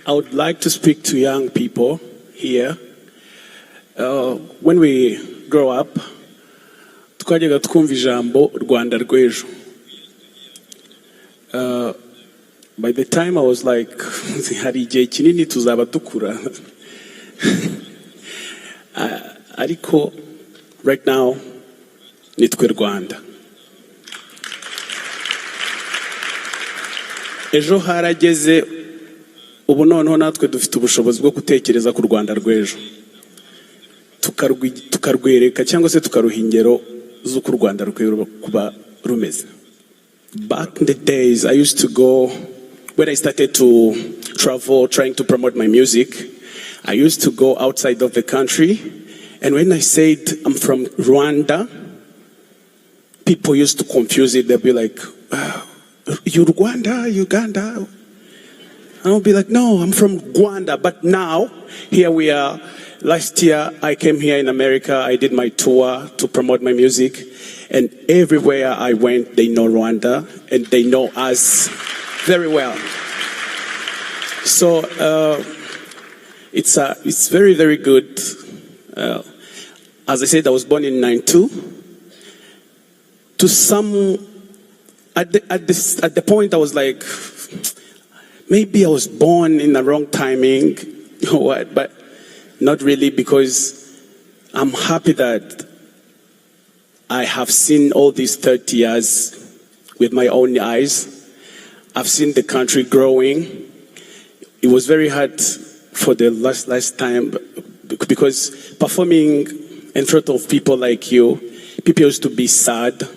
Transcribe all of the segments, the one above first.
I would like to speak to young people here. When we grow up, twajyaga twumva ijambo Rwanda rw'ejo. By the time I was like, hari igihe kinini tuzaba dukura. Ariko, right now, nitwe Rwanda. Ejo harageze, ubu noneho natwe dufite ubushobozi bwo gutekereza ku Rwanda rw'ejo. Tukarwereka cyangwa se tukaruha ingero z'uko u Rwanda rukwiye kuba rumeze. Back in the days, I used to go, when I started to travel, trying to promote my music, I used to go outside of the country. And when I said I'm from Rwanda, people used to confuse it. They'd be like, you Rwanda, Uganda? And I'll be like, no, I'm from Rwanda. But now, here we are. Last year, I came here in America. I did my tour to promote my music. And everywhere I went, they know Rwanda. And they know us very well. So it's very, very good. As I said, I was born in 92. To some, at the point I was like, maybe I was born in the wrong timing, you know what? But not really, because I'm happy that I have seen all these 30 years with my own eyes. I've seen the country growing. It was very hard for the last time, because performing in front of people like you, people used to be sad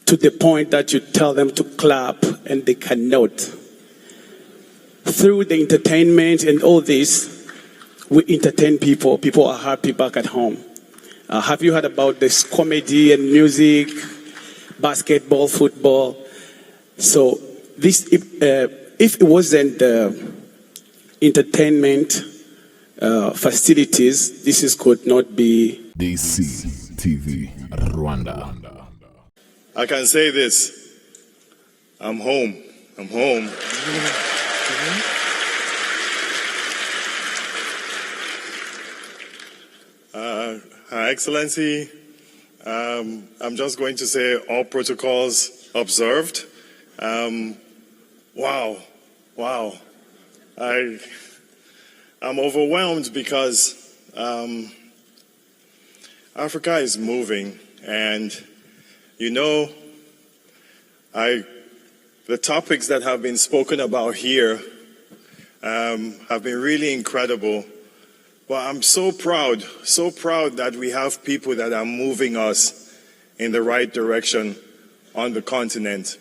to the point that you tell them to clap and they cannot. Through the entertainment and all this, we entertain people. People are happy back at home. Have you heard about this comedy and music, basketball, football? So this, if it wasn't the entertainment facilities, this could not be. DC TV Rwanda. I can say this. I'm home. I'm home. Her Excellency, I'm just going to say all protocols observed. Wow. I'm overwhelmed because Africa is moving, and you know, the topics that have been spoken about here have been really incredible. But I'm so proud that we have people that are moving us in the right direction on the continent.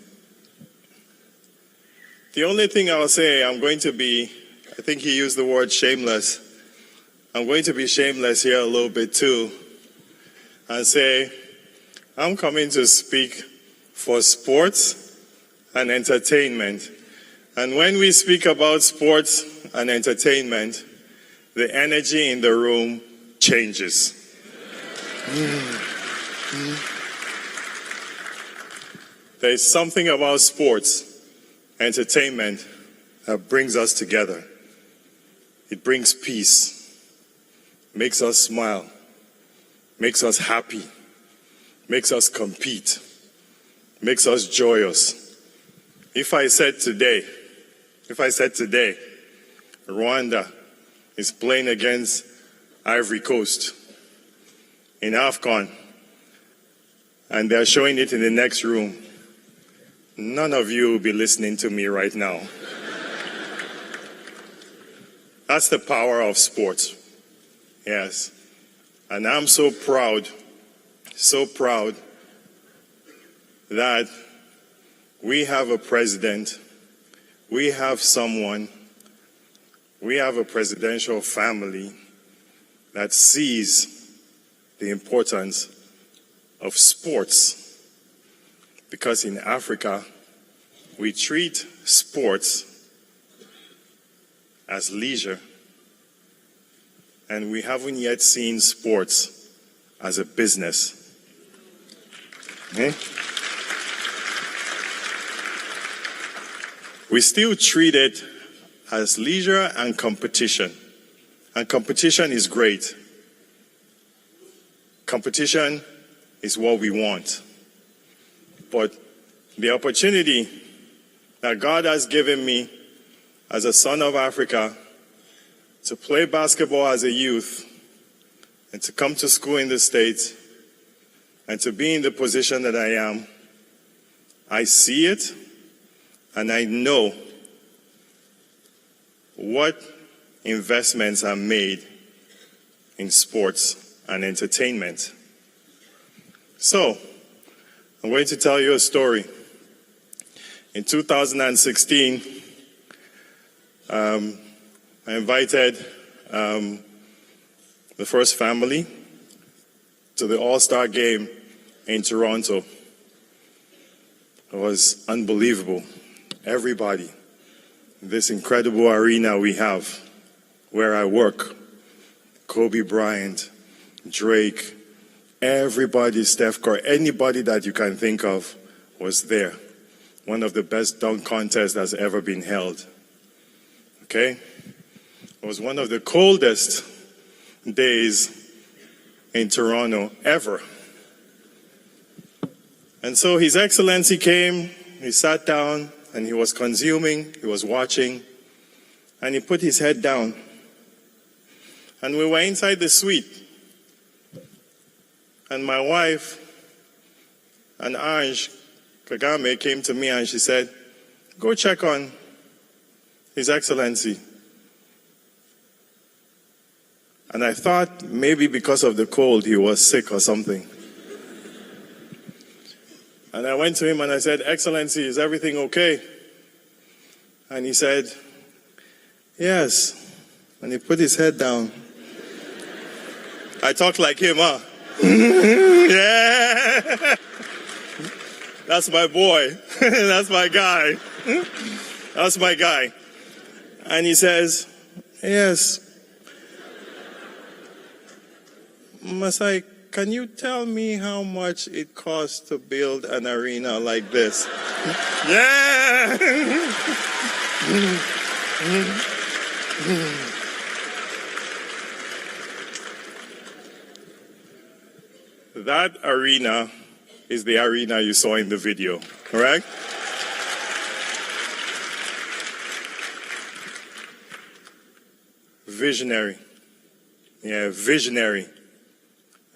The only thing I'll say, I think he used the word shameless. I'm going to be shameless here a little bit too, and say, I'm coming to speak for sports and entertainment. And when we speak about sports and entertainment, the energy in the room changes. There's something about sports, entertainment, that brings us together. It brings peace, makes us smile, makes us happy, makes us compete, makes us joyous. If I said today, Rwanda is playing against Ivory Coast in AFCON, and they're showing it in the next room, none of you will be listening to me right now. That's the power of sports. Yes. And I'm so proud that we have a president, we have a presidential family that sees the importance of sports. Because in Africa, we treat sports as leisure, and we haven't yet seen sports as a business. Okay? We still treat it has leisure and competition. And competition is great. Competition is what we want. But the opportunity that God has given me as a son of Africa to play basketball as a youth and to come to school in the States and to be in the position that I am, I see it and I know what investments are made in sports and entertainment. So, I'm going to tell you a story. In 2016, I invited the first family to the All-Star game in Toronto. It was unbelievable. Everybody, this incredible arena we have where I work, Kobe Bryant, Drake, everybody, Steph Curry, anybody that you can think of was there. One of the best dunk contests that's ever been held. Okay? It was one of the coldest days in Toronto ever. And so His Excellency came, he sat down, and he was consuming, he was watching, and he put his head down. And we were inside the suite. And my wife, and Ange Kagame, came to me and she said, "Go check on His Excellency." And I thought maybe because of the cold he was sick or something. And I went to him and I said, "Excellency, is everything okay?" And he said, "Yes." And he put his head down. I talk like him, huh? Yeah. That's my boy. That's my guy. That's my guy. And he says, "Yes. Masai, can you tell me how much it costs to build an arena like this?" Yeah. That arena is the arena you saw in the video, correct? Visionary. Yeah, visionary.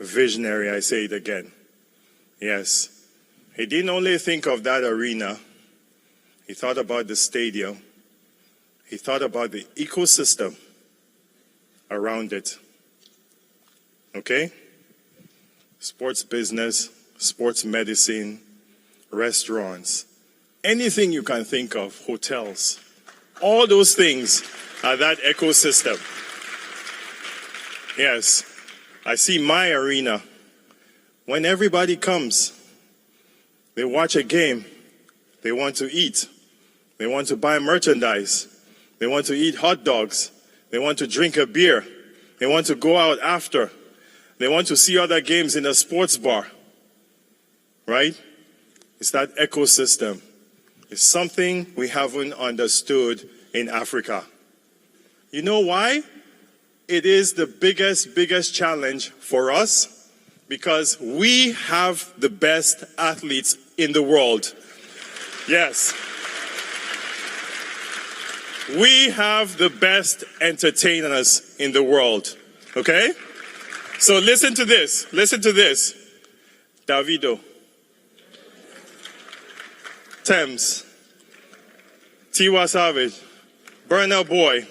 Visionary, I say it again. Yes. He didn't only think of that arena. He thought about the stadium. He thought about the ecosystem around it. Okay? Sports business, sports medicine, restaurants, anything you can think of, hotels, all those things are that ecosystem. Yes, I see my arena. When everybody comes, they watch a game, they want to eat, they want to buy merchandise, they want to eat hot dogs, they want to drink a beer, they want to go out after. They want to see other games in a sports bar, right? It's that ecosystem. It's something we haven't understood in Africa. You know why? It is the biggest challenge for us because we have the best athletes in the world. Yes. We have the best entertainers in the world, okay? So listen to this. Listen to this. Davido, Thames, Tiwa Savage, Burna Boy.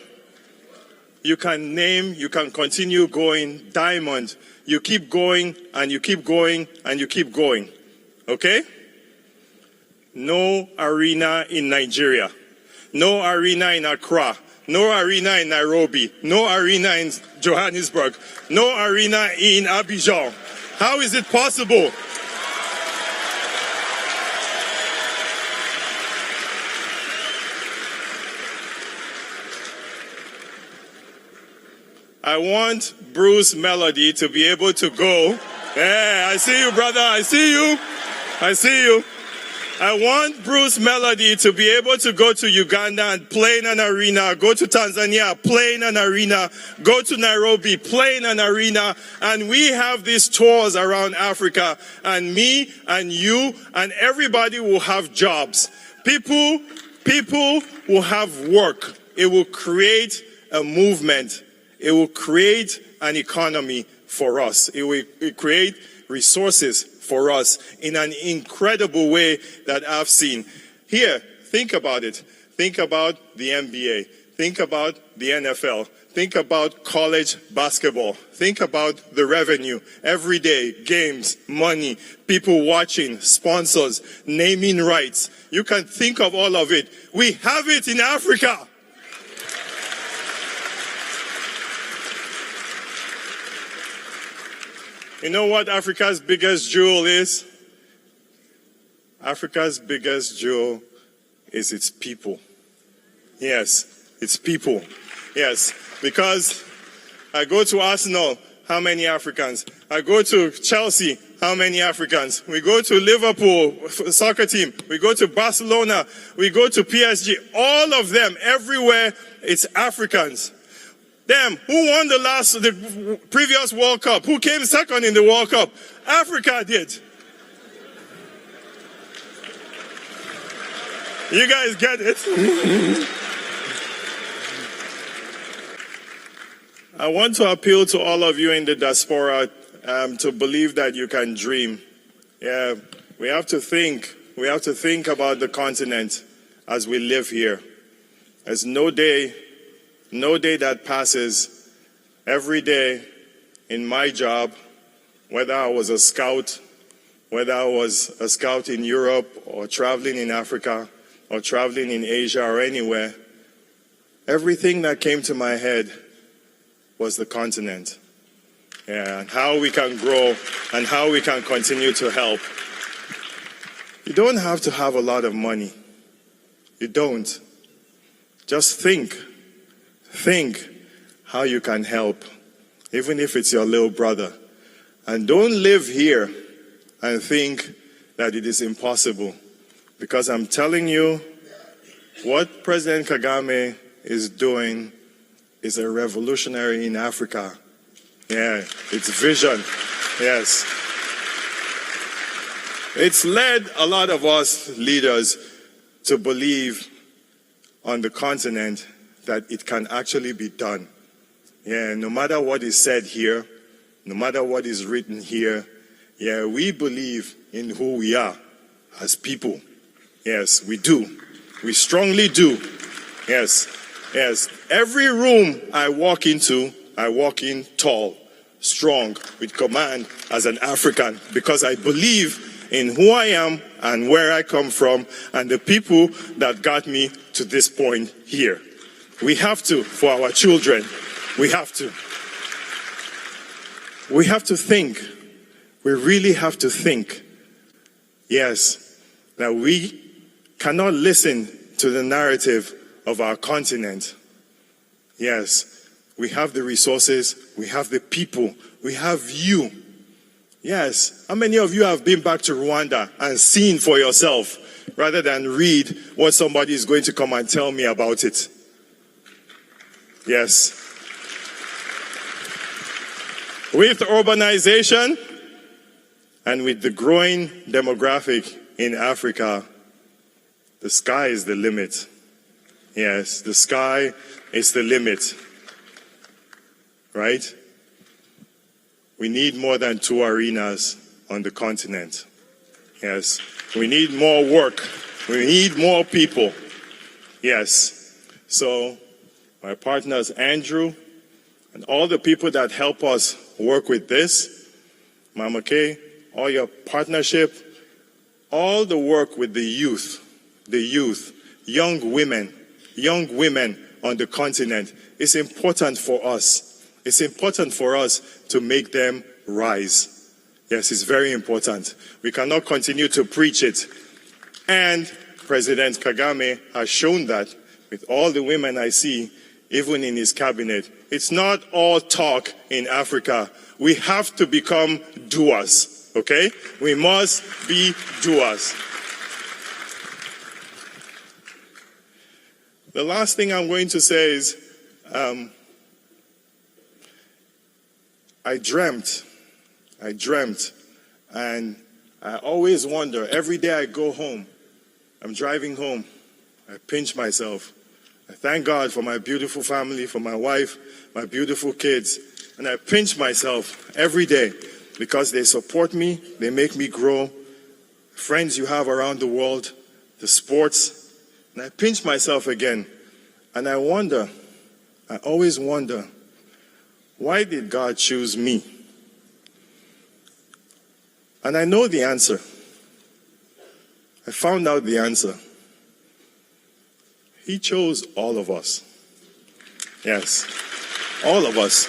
You can name, you can continue going. Diamond. You keep going and you keep going and you keep going. Okay? No arena in Nigeria. No arena in Accra. No arena in Nairobi. No arena in Johannesburg. No arena in Abidjan. How is it possible? I want Bruce Melody to be able to go. Yeah, I see you, brother. I see you. I see you. I want Bruce Melody to be able to go to Uganda and play in an arena, go to Tanzania, play in an arena, go to Nairobi, play in an arena, and we have these tours around Africa, and me and you and everybody will have jobs. People will have work. It will create a movement. It will create an economy for us. It will create resources for us in an incredible way that I've seen. Here, think about it. Think about the NBA. Think about the NFL. Think about college basketball. Think about the revenue. Every day, games, money, people watching, sponsors, naming rights. You can think of all of it. We have it in Africa. You know what Africa's biggest jewel is? Africa's biggest jewel is its people. Yes, its people. Yes, because I go to Arsenal, how many Africans? I go to Chelsea, how many Africans? We go to Liverpool soccer team. We go to Barcelona. We go to PSG. All of them, everywhere, it's Africans. Them, who won the previous World Cup? Who came second in the World Cup? Africa did. You guys get it? I want to appeal to all of you in the diaspora to believe that you can dream. Yeah, we have to think. We have to think about the continent as we live here. There's no day that passes. Every day in my job, whether I was a scout, whether I was a scout in Europe or traveling in Africa or traveling in Asia or anywhere, everything that came to my head was the continent. Yeah, and how we can grow and how we can continue to help. You don't have to have a lot of money. You don't. Just think how you can help, even if it's your little brother. And don't live here and think that it is impossible. Because I'm telling you, what President Kagame is doing is a revolutionary in Africa. Yeah, it's vision. Yes. It's led a lot of us leaders to believe on the continent that it can actually be done. Yeah, no matter what is said here, no matter what is written here, yeah, we believe in who we are as people. Yes, we do. We strongly do. Yes, yes. Every room I walk into, I walk in tall, strong, with command as an African, because I believe in who I am and where I come from and the people that got me to this point here. We have to, for our children, we have to. We have to think. We really have to think. Yes, that we cannot listen to the narrative of our continent. Yes, we have the resources, we have the people, we have you. Yes, how many of you have been back to Rwanda and seen for yourself rather than read what somebody is going to come and tell me about it? Yes. With urbanization and with the growing demographic in Africa, the sky is the limit. Yes, the sky is the limit. Right? We need more than 2 arenas on the continent. Yes. We need more work. We need more people. Yes. So, my partners, Andrew, and all the people that help us work with this, Mama Kay, all your partnership, all the work with the youth, young women on the continent, is important for us. It's important for us to make them rise. Yes, it's very important. We cannot continue to preach it. And President Kagame has shown that with all the women I see, even in his cabinet. It's not all talk in Africa. We have to become doers, okay? We must be doers. The last thing I'm going to say is, I dreamt, and I always wonder, every day I go home, I'm driving home, I pinch myself. I thank God for my beautiful family, for my wife, my beautiful kids, and I pinch myself every day because they support me, they make me grow, friends you have around the world, the sports, and I pinch myself again. And I always wonder, why did God choose me? And I know the answer. I found out the answer. He chose all of us. Yes, all of us.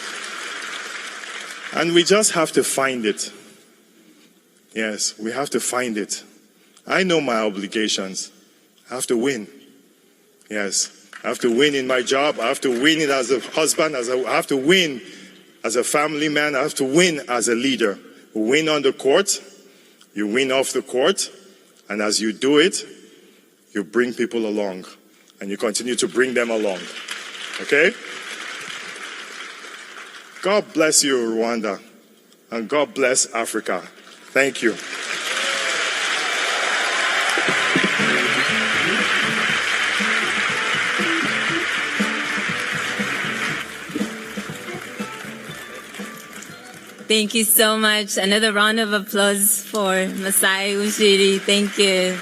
And we just have to find it. Yes, we have to find it. I know my obligations. I have to win. Yes, I have to win in my job. I have to win it as a husband. I have to win as a family man. I have to win as a leader. Win on the court. You win off the court. And as you do it, you bring people along. And you continue to bring them along. Okay? God bless you, Rwanda. And God bless Africa. Thank you. Thank you so much. Another round of applause for Masai Ujiri. Thank you.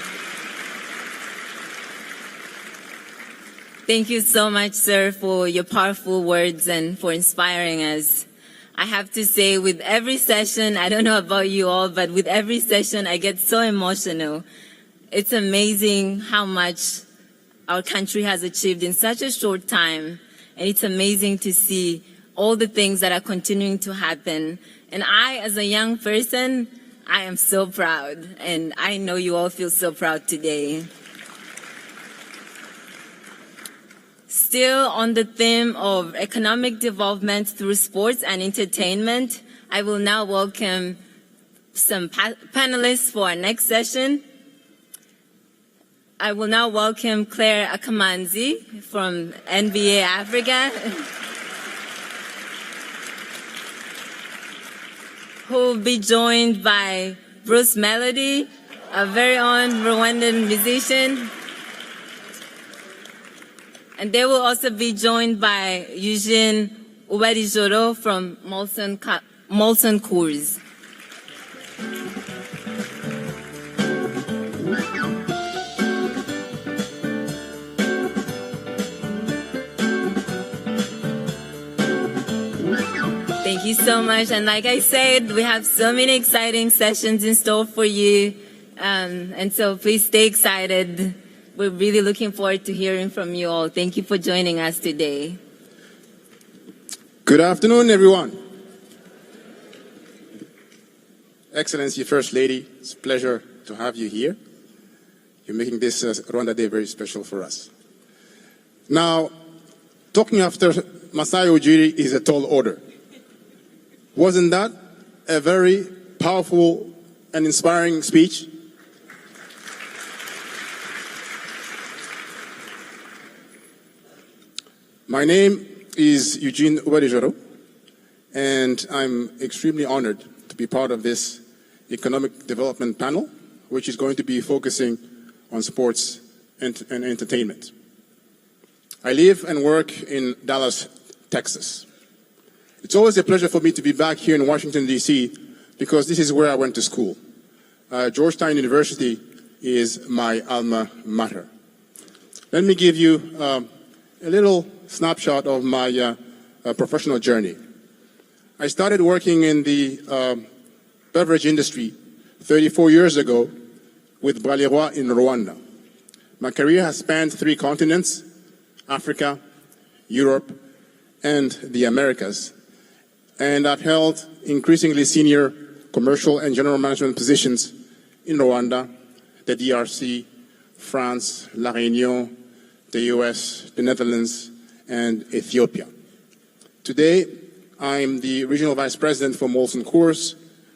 Thank you so much, sir, for your powerful words and for inspiring us. I have to say, with every session, I don't know about you all, but with every session, I get so emotional. It's amazing how much our country has achieved in such a short time. And it's amazing to see all the things that are continuing to happen. And I, as a young person, I am so proud. And I know you all feel so proud today. Still on the theme of economic development through sports and entertainment, I will now welcome some panelists for our next session. I will now welcome Claire Akamanzi from NBA Africa, who will be joined by Bruce Melody, a very own Rwandan musician. And they will also be joined by Eugene Ubarijoro from Molson Coors. Thank you so much. And like I said, we have so many exciting sessions in store for you. And so please stay excited. We're really looking forward to hearing from you all. Thank you for joining us today. Good afternoon, everyone. Excellency First Lady, it's a pleasure to have you here. You're making this Rwanda Day very special for us. Now, talking after Masai Ujiri is a tall order. Wasn't that a very powerful and inspiring speech? My name is Eugene Ubarijoro, and I'm extremely honored to be part of this economic development panel, which is going to be focusing on sports and entertainment. I live and work in Dallas, Texas. It's always a pleasure for me to be back here in Washington, D.C., because this is where I went to school. Georgetown University is my alma mater. Let me give you a little snapshot of my professional journey. I started working in the beverage industry 34 years ago with Braleroy in Rwanda. My career has spanned 3 continents, Africa, Europe, and the Americas. And I've held increasingly senior commercial and general management positions in Rwanda, the DRC, France, La Réunion, the US, the Netherlands, and Ethiopia. Today, I'm the Regional Vice President for Molson Coors,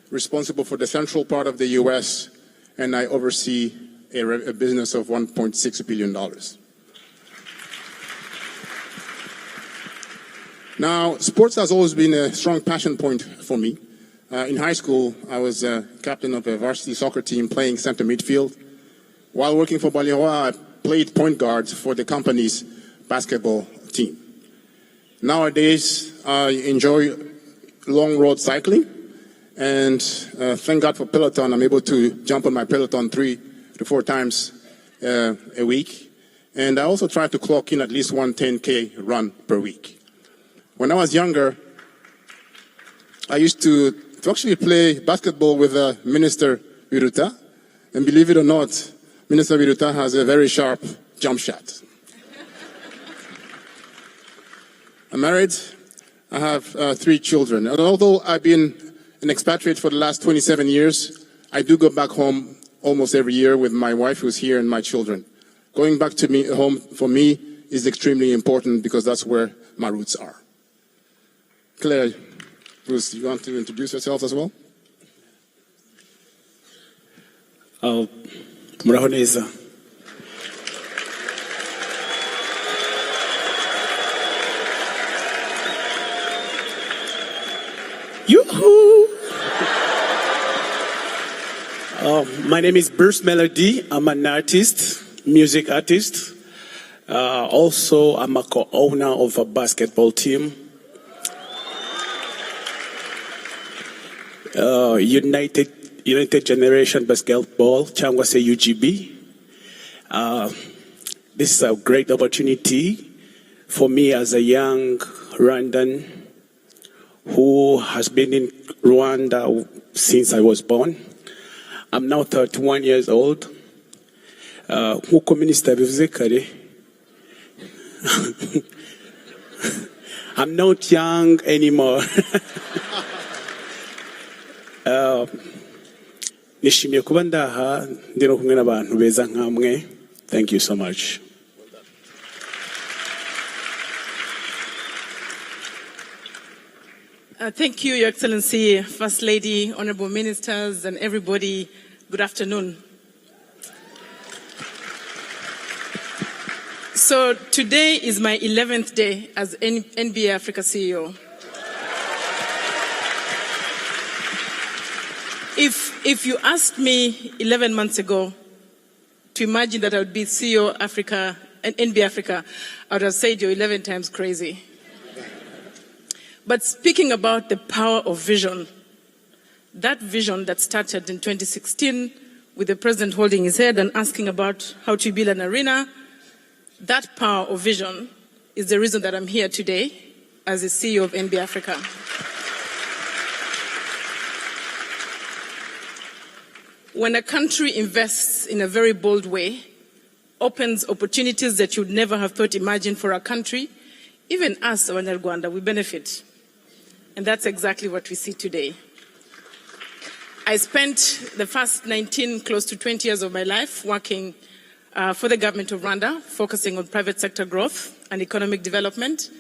responsible for the central part of the US, and I oversee a business of $1.6 billion. Now, sports has always been a strong passion point for me. In high school, I was captain of a varsity soccer team playing center midfield. While working for Balewa, I played point guard for the company's basketball team. Nowadays, I enjoy long road cycling, and thank God for Peloton. I'm able to jump on my Peloton 3 to 4 times a week. And I also try to clock in at least one 10K run per week. When I was younger, I used to actually play basketball with Minister Viruta. And believe it or not, Minister Viruta has a very sharp jump shot. I'm married. I have 3 children. And although I've been an expatriate for the last 27 years, I do go back home almost every year with my wife who's here and my children. Going back to home for me is extremely important because that's where my roots are. Claire, Bruce, you want to introduce yourself as well? Muraho neza. Yoo-hoo! My name is Bruce Melody. I'm an artist, music artist. Also, I'm a co-owner of a basketball team. United Generation Basketball, cyangwa se UGB. This is a great opportunity for me as a young Rwandan who has been in Rwanda since I was born. I'm now 31 years old. Nkuko Minister bivuze kare, I'm not young anymore. Nishimiye kuba ndaha ndi no kumwe n'abantu beza nkamwe. Thank you so much. Thank you, Your Excellency, First Lady, Honorable Ministers, and everybody. Good afternoon. So today is my 11th day as NBA Africa CEO. If you asked me 11 months ago to imagine that I would be CEO Africa and NBA Africa, I would have said you're 11 times crazy. But speaking about the power of vision, that vision that started in 2016 with the president holding his head and asking about how to build an arena, that power of vision is the reason that I'm here today as the CEO of NBA Africa. When a country invests in a very bold way, opens opportunities that you'd never have thought imagined for our country, even us, Abanyarwanda, we benefit. And that's exactly what we see today. I spent the first 19, close to 20 years of my life working for the government of Rwanda, focusing on private sector growth and economic development.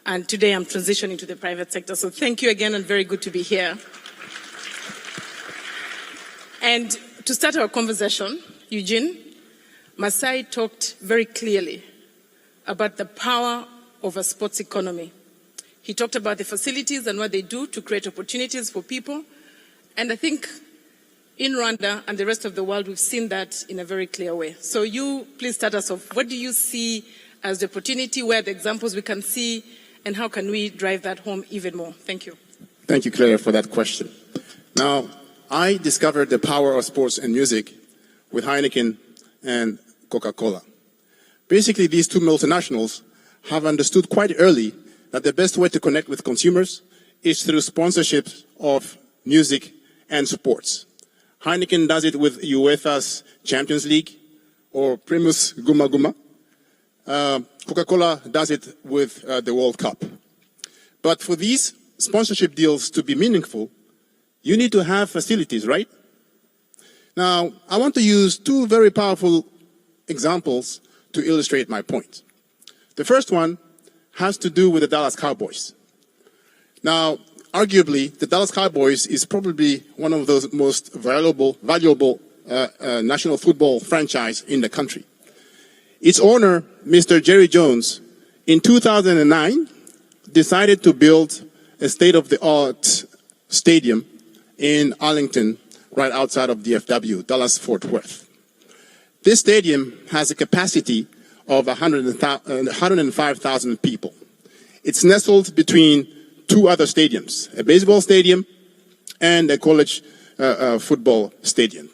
And today I'm transitioning to the private sector. So thank you again and very good to be here. And to start our conversation, Eugene, Masai talked very clearly about the power of a sports economy. He talked about the facilities and what they do to create opportunities for people. And I think in Rwanda and the rest of the world, we've seen that in a very clear way. So you please start us off. What do you see as the opportunity, where the examples we can see, and how can we drive that home even more? Thank you. Thank you, Claire, for that question. Now, I discovered the power of sports and music with Heineken and Coca-Cola. Basically, these two multinationals have understood quite early that the best way to connect with consumers is through sponsorships of music and sports. Heineken does it with UEFA's Champions League or Primus Guma Guma. Coca-Cola does it with the World Cup. But for these sponsorship deals to be meaningful, you need to have facilities, right? Now, I want to use 2 very powerful examples to illustrate my point. The first one has to do with the Dallas Cowboys. Now, arguably, the Dallas Cowboys is probably one of those most valuable national football franchise in the country. Its owner, Mr. Jerry Jones, in 2009, decided to build a state-of-the-art stadium in Arlington, right outside of DFW, Dallas-Fort Worth. This stadium has a capacity of 105,000 people. It's nestled between two other stadiums, a baseball stadium and a college football stadium.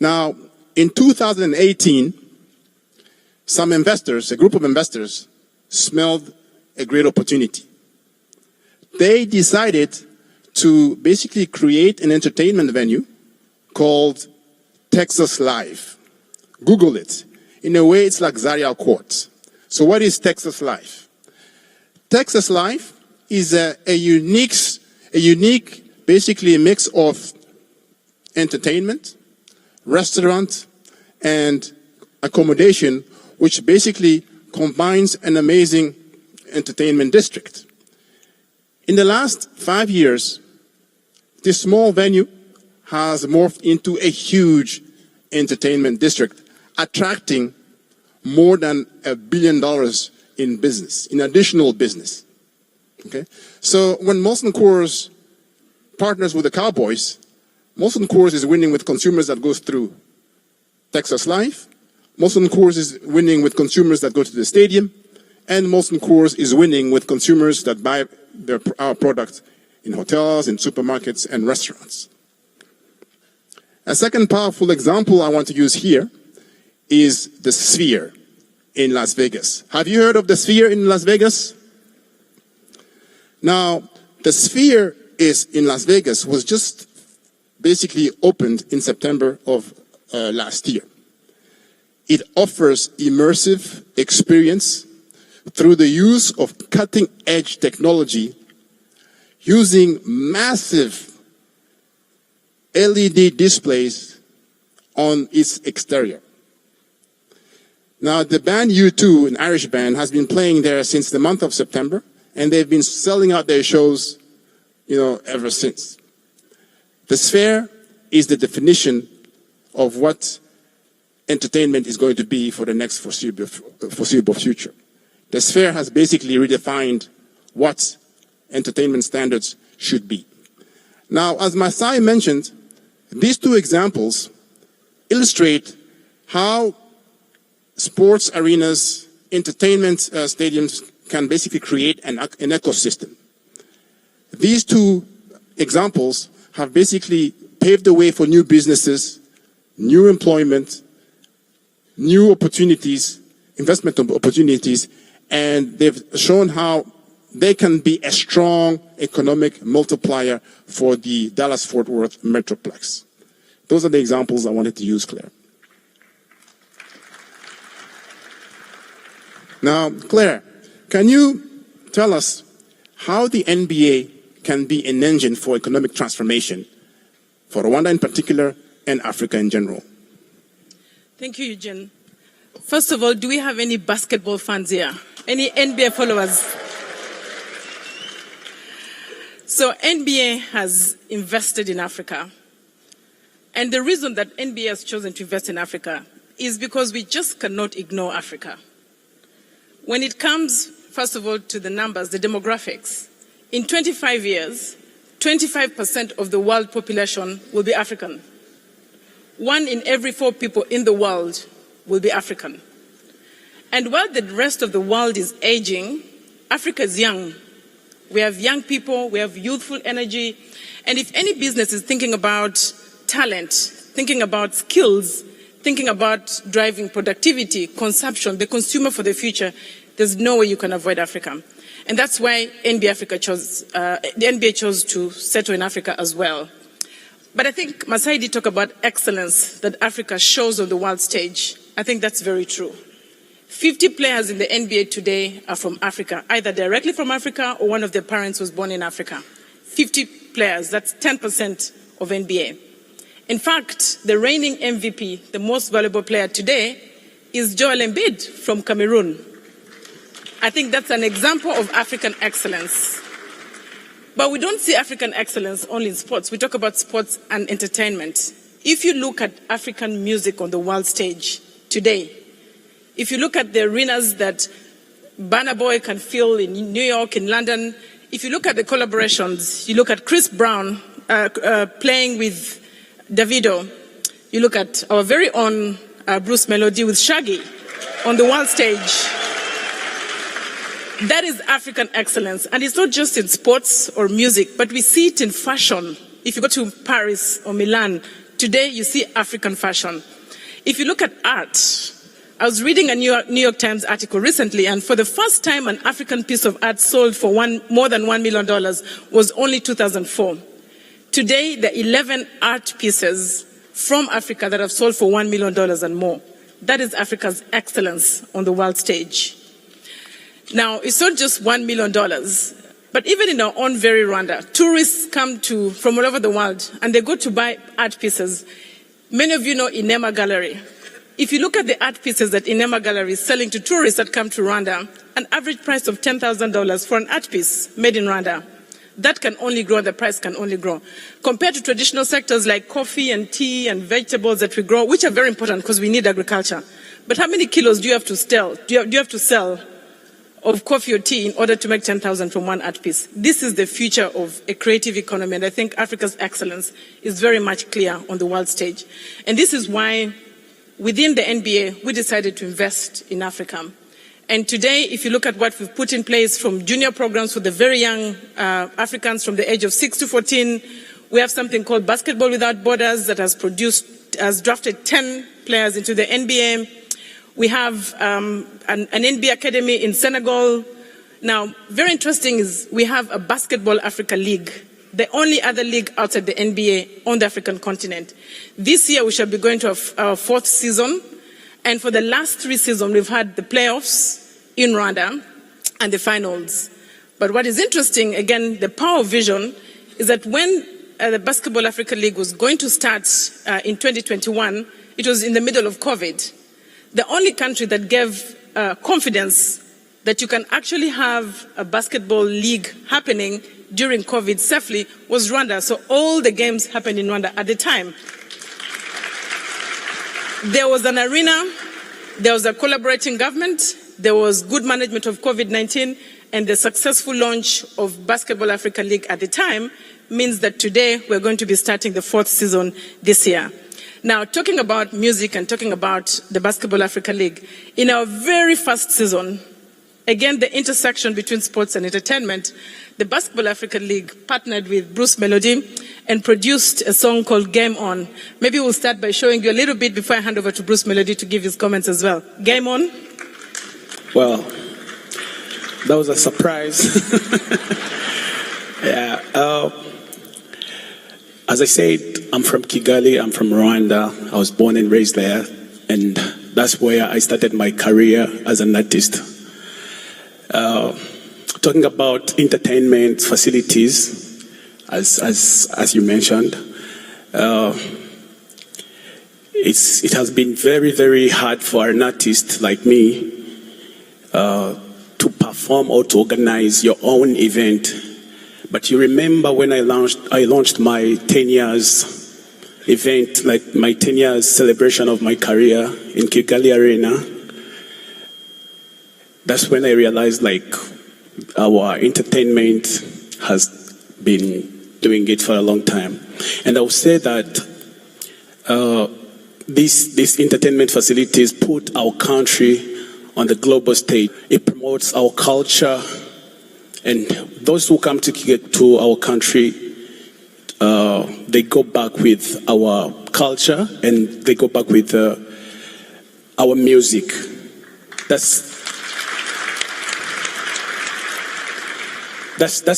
Now, in 2018, some investors, a group of investors, smelled a great opportunity. They decided to basically create an entertainment venue called Texas Live. Google it. In a way, it's like Zaria Court. So what is Texas Live? Texas Live is a unique, basically a mix of entertainment, restaurant, and accommodation, which basically combines an amazing entertainment district. In the last 5 years, this small venue has morphed into a huge entertainment district, attracting more than $1 billion in business, in additional business. Okay? So when Molson Coors partners with the Cowboys, Molson Coors is winning with consumers that goes through Texas Live. Molson Coors is winning with consumers that go to the stadium. And Molson Coors is winning with consumers that buy our product in hotels, in supermarkets, and restaurants. A second powerful example I want to use here is the Sphere in Las Vegas. Have you heard of the Sphere in Las Vegas? Now, the Sphere in Las Vegas was just basically opened in September of last year. It offers immersive experience through the use of cutting-edge technology using massive LED displays on its exterior. Now, the band U2, an Irish band, has been playing there since the month of September, and they've been selling out their shows, ever since. The Sphere is the definition of what entertainment is going to be for the next foreseeable future. The Sphere has basically redefined what entertainment standards should be. Now, as Masai mentioned, these two examples illustrate how sports arenas, entertainment stadiums can basically create an ecosystem. These two examples have basically paved the way for new businesses, new employment, new opportunities, investment opportunities, and they've shown how they can be a strong economic multiplier for the Dallas-Fort Worth Metroplex. Those are the examples I wanted to use, Claire. Now, Claire, can you tell us how the NBA can be an engine for economic transformation for Rwanda in particular and Africa in general? Thank you, Eugene. First of all, do we have any basketball fans here? Any NBA followers? So NBA has invested in Africa. And the reason that NBA has chosen to invest in Africa is because we just cannot ignore Africa. When it comes, first of all, to the numbers, the demographics, in 25 years, 25% of the world population will be African. 1 in every 4 people in the world will be African. And while the rest of the world is aging, Africa is young. We have young people, we have youthful energy, and if any business is thinking about talent, thinking about skills, thinking about driving productivity, consumption, the consumer for the future, there's no way you can avoid Africa. And that's why the NBA chose to settle in Africa as well. But I think Masai did talk about excellence that Africa shows on the world stage. I think that's very true. 50 players in the NBA today are from Africa, either directly from Africa or one of their parents was born in Africa. 50 players, that's 10% of NBA. In fact, the reigning MVP, the most valuable player today, is Joel Embiid from Cameroon. I think that's an example of African excellence. But we don't see African excellence only in sports. We talk about sports and entertainment. If you look at African music on the world stage today, if you look at the arenas that Burna Boy can feel in New York, in London. If you look at the collaborations, you look at Chris Brown playing with Davido. You look at our very own Bruce Melody with Shaggy on the world stage. That is African excellence. And it's not just in sports or music, but we see it in fashion. If you go to Paris or Milan, today you see African fashion. If you look at art, I was reading a New York Times article recently, and for the first time an African piece of art sold for more than $1 million was only 2004. Today, there are 11 art pieces from Africa that have sold for $1 million and more. That is Africa's excellence on the world stage. Now, it's not just $1 million, but even in our own very Rwanda, tourists come from all over the world and they go to buy art pieces. Many of you know Inema Gallery. If you look at the art pieces that Inema Gallery is selling to tourists that come to Rwanda, an average price of $10,000 for an art piece made in Rwanda, that can only grow, the price can only grow. Compared to traditional sectors like coffee and tea and vegetables that we grow, which are very important because we need agriculture. But how many kilos do you have to sell? Do you have to sell of coffee or tea in order to make 10,000 from one art piece? This is the future of a creative economy, and I think Africa's excellence is very much clear on the world stage. And this is why within the NBA, we decided to invest in Africa. And today, if you look at what we've put in place from junior programs for the very young Africans from the age of 6 to 14, we have something called Basketball Without Borders that has drafted 10 players into the NBA. We have an NBA academy in Senegal. Now, very interesting is we have a Basketball Africa League, the only other league outside the NBA on the African continent. This year, we shall be going to our 4th season. And for the last 3 seasons, we've had the playoffs in Rwanda and the finals. But what is interesting, again, the power of vision, is that when the Basketball Africa League was going to start in 2021, it was in the middle of COVID. The only country that gave confidence that you can actually have a basketball league happening during COVID safely was Rwanda. So all the games happened in Rwanda at the time. There was an arena, there was a collaborating government, there was good management of COVID-19, and the successful launch of Basketball Africa League at the time means that today we're going to be starting the 4th season this year. Now, talking about music and talking about the Basketball Africa League, in our very first season, again, the intersection between sports and entertainment, the Basketball Africa League partnered with Bruce Melody and produced a song called Game On. Maybe we'll start by showing you a little bit before I hand over to Bruce Melody to give his comments as well. Game On. Well, that was a surprise. Yeah. As I said, I'm from Kigali, I'm from Rwanda. I was born and raised there, and that's where I started my career as an artist. Talking about entertainment facilities, as you mentioned, it has been very, very hard for an artist like me to perform or to organize your own event. But you remember when I launched my 10 years event, like my 10 years celebration of my career in Kigali Arena. That's when I realized like our entertainment has been doing it for a long time. And I would say that these entertainment facilities put our country on the global stage. It promotes our culture, and those who come to our country, they go back with our culture and they go back with our music. That's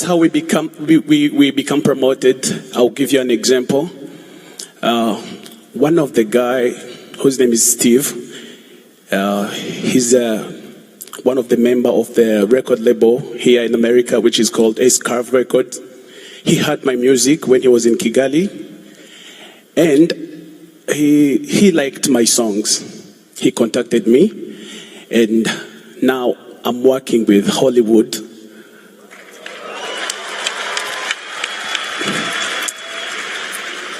how we become promoted. I'll give you an example. One of the guy whose name is Steve, he's one of the member of the record label here in America, which is called Scarf Records. He heard my music when he was in Kigali, and he liked my songs. He contacted me, and now I'm working with Hollywood.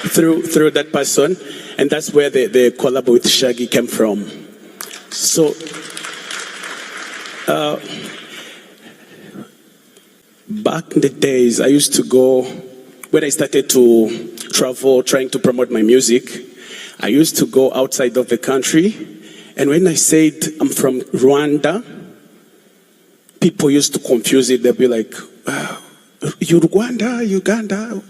Through that person, and that's where the collab with Shaggy came from. So Back in the days, I used to go, when I started to travel, trying to promote my music, I used to go outside of the country. And when I said I'm from Rwanda, people used to confuse it. They'd be like, you Rwanda, Uganda?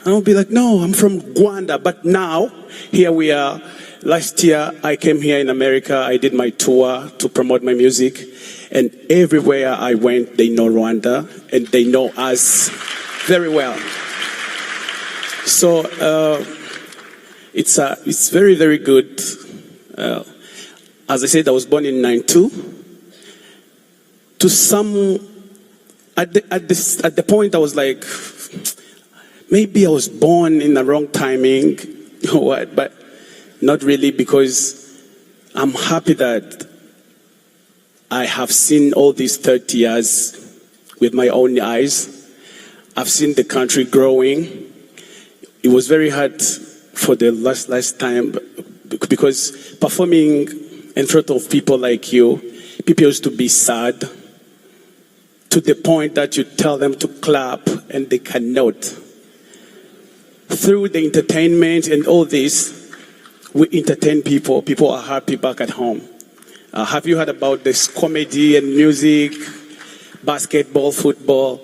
I'll be like, no, I'm from Rwanda. But now, here we are. Last year, I came here in America. I did my tour to promote my music. And everywhere I went, they know Rwanda. And they know us very well. So it's very, very good. As I said, I was born in 92. To some, at the point I was like, maybe I was born in the wrong timing, you know what? But not really, because I'm happy that I have seen all these 30 years with my own eyes. I've seen the country growing. It was very hard for the last time, because performing in front of people like you, people used to be sad, to the point that you tell them to clap and they cannot. Through the entertainment and all this, we entertain people. People are happy back at home. Have you heard about this comedy and music, basketball, football?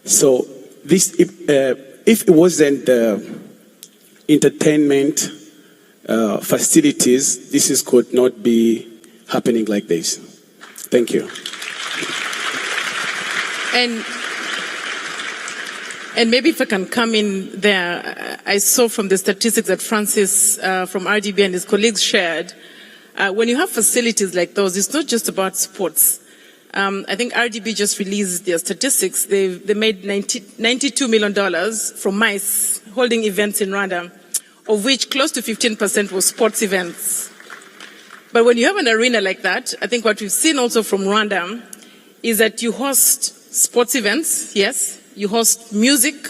So this, if it wasn't the entertainment facilities, this could not be happening like this. Thank you. And maybe if I can come in there, I saw from the statistics that Francis from RDB and his colleagues shared, when you have facilities like those, it's not just about sports. I think RDB just released their statistics. They made $92 million from mice holding events in Rwanda, of which close to 15% was sports events. But when you have an arena like that, I think what we've seen also from Rwanda is that you host sports events, yes. You host music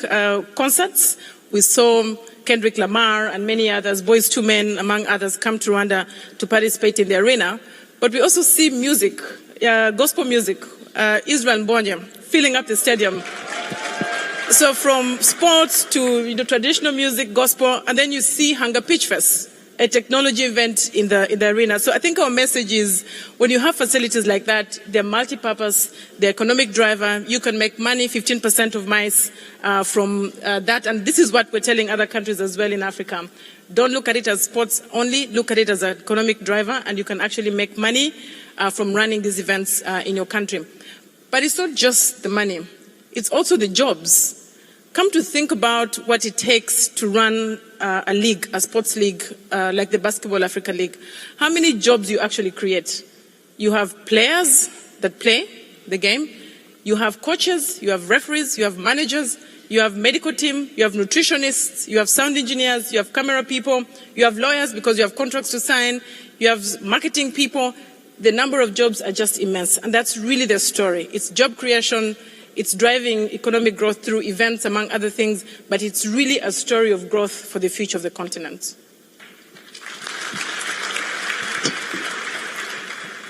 concerts. We saw Kendrick Lamar and many others, Boys to Men, among others, come to Rwanda to participate in the arena. But we also see music, gospel music, Israel Mbonye, filling up the stadium. So from sports to traditional music, gospel, and then you see Hunger Pitch Fest, a technology event in the arena. So I think our message is, when you have facilities like that, they're multi-purpose, they're economic driver, you can make money, 15% of mice from that. And this is what we're telling other countries as well in Africa. Don't look at it as sports only, look at it as an economic driver, and you can actually make money from running these events in your country. But it's not just the money, it's also the jobs. Come to think about what it takes to run a league, a sports league, like the Basketball Africa League. How many jobs you actually create? You have players that play the game. You have coaches, you have referees, you have managers, you have medical team, you have nutritionists, you have sound engineers, you have camera people, you have lawyers because you have contracts to sign, you have marketing people. The number of jobs are just immense. And that's really the story. It's job creation. It's driving economic growth through events, among other things, but it's really a story of growth for the future of the continent.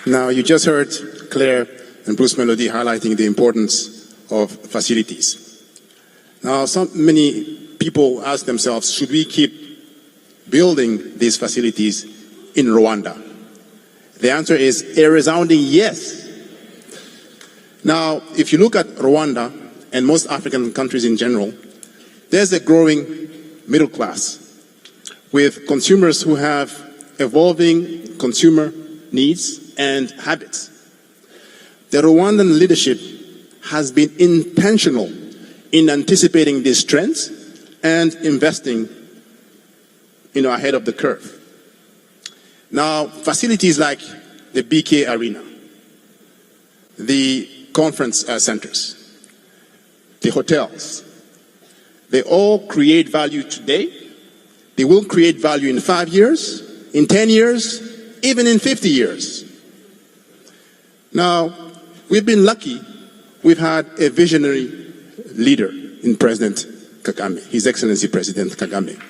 Now, you just heard Claire and Bruce Melody highlighting the importance of facilities. Now, many people ask themselves, should we keep building these facilities in Rwanda? The answer is a resounding yes. Now, if you look at Rwanda and most African countries in general, there's a growing middle class with consumers who have evolving consumer needs and habits. The Rwandan leadership has been intentional in anticipating these trends and investing ahead of the curve. Now, facilities like the BK Arena, the conference centers, the hotels, they all create value today. They will create value in 5 years, in 10 years, even in 50 years. Now, we've been lucky. We've had a visionary leader in President Kagame, His Excellency President Kagame.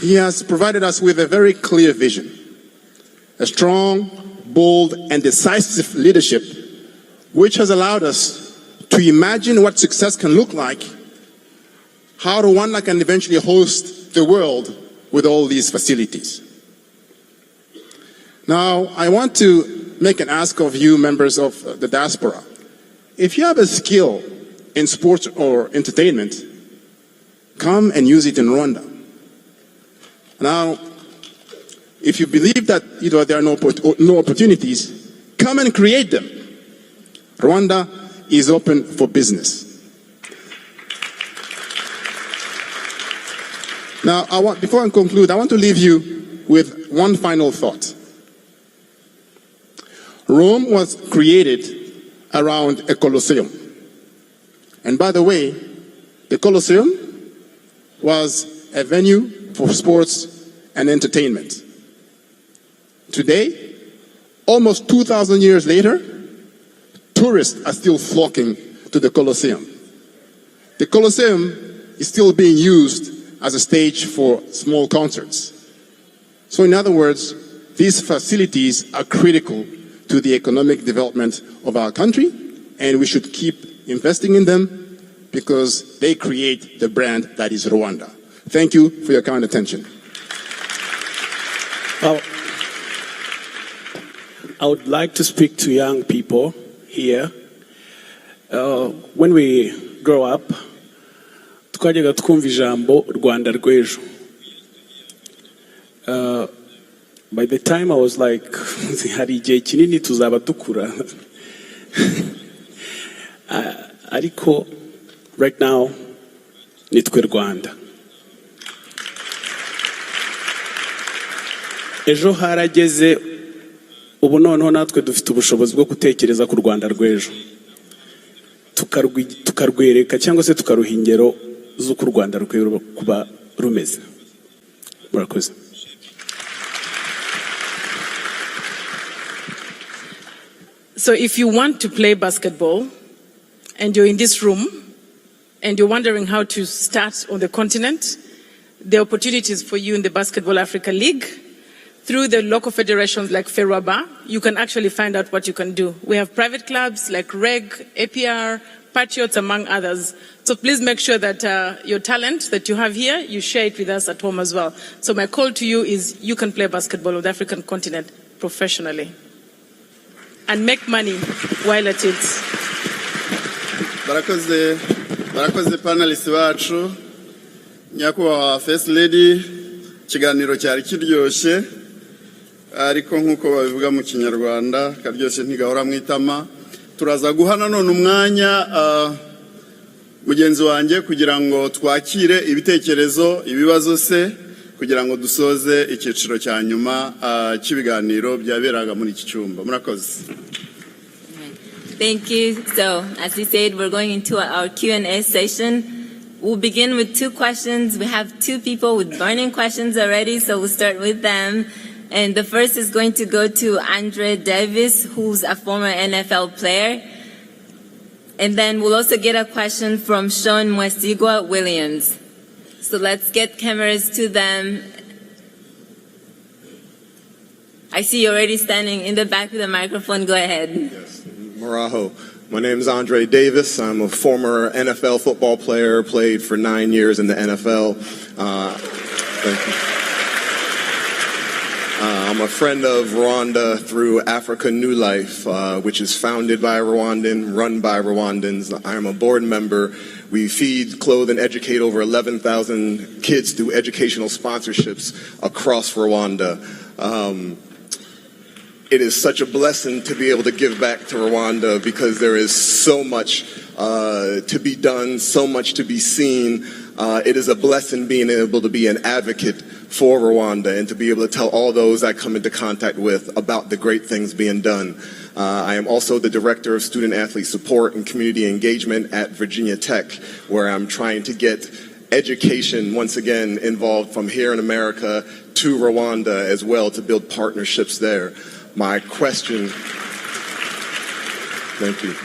He has provided us with a very clear vision, a strong, bold, and decisive leadership which has allowed us to imagine what success can look like, how Rwanda can eventually host the world with all these facilities. Now, I want to make an ask of you, members of the diaspora. If you have a skill in sports or entertainment, come and use it in Rwanda. Now, if you believe that there are no opportunities, come and create them. Rwanda is open for business. Now, before I conclude, I want to leave you with one final thought. Rome was created around a Colosseum. And by the way, the Colosseum was a venue for sports and entertainment. Today, almost 2,000 years later, tourists are still flocking to the Colosseum. The Colosseum is still being used as a stage for small concerts. So in other words, these facilities are critical to the economic development of our country, and we should keep investing in them because they create the brand that is Rwanda. Thank you for your kind attention. Well, I would like to speak to young people here. When we grow up, twajyaga twumva ijambo Rwanda rw'ejo. By the time I was like, hari igihe kinini tuzaba dukura. Ariko, right now, nitwe Rwanda. Ejo harageze, ubu noneho natwe dufite ubushobozi bwo gutekereza ku Rwanda rw'ejo. Tukarwereka cyangwa se tukaruha ingero z'uko u Rwanda rukwiye kuba rumeze. Murakoze. So if you want to play basketball and you're in this room and you're wondering how to start on the continent, there are opportunities for you in the Basketball Africa League. Through the local federations like Ferwaba, you can actually find out what you can do. We have private clubs like REG, APR, Patriots, among others. So please make sure that your talent that you have here, you share it with us at home as well. So my call to you is you can play basketball on the African continent professionally and make money while at it. Barakoze panelists bacu, nyakubahwa First Lady, ikiganiro cyari kiryoshye, ariko nkuko babivuga mu Kinyarwanda, karyoshye ntigahora mwitama. Turaza guhana none umwanya mugenzi wanjye kugira ngo twakire ibitekerezo, ibibazo se, kugira ngo dusoze icyiciro cya nyuma cy'ibiganiro byaberaga muri iki cyumba. Murakoze. Thank you. So, as we said, we're going into our Q&A session. We'll begin with 2 questions. We have 2 people with burning questions already, so we'll start with them. And the first is going to go to Andre Davis, who's a former NFL player. And then we'll also get a question from Sean Mwesigwa Williams. So let's get cameras to them. I see you already standing in the back with a microphone. Go ahead. Yes, Maraho. My name is Andre Davis. I'm a former NFL football player, played for 9 years in the NFL. Thank you. I'm a friend of Rwanda through Africa New Life, which is founded by a Rwandan, run by Rwandans. I am a board member. We feed, clothe, and educate over 11,000 kids through educational sponsorships across Rwanda. It is such a blessing to be able to give back to Rwanda because there is so much to be done, so much to be seen. It is a blessing being able to be an advocate for Rwanda and to be able to tell all those I come into contact with about the great things being done. I am also the Director of Student Athlete Support and Community Engagement at Virginia Tech, where I'm trying to get education once again involved from here in America to Rwanda as well to build partnerships there. My question, thank you.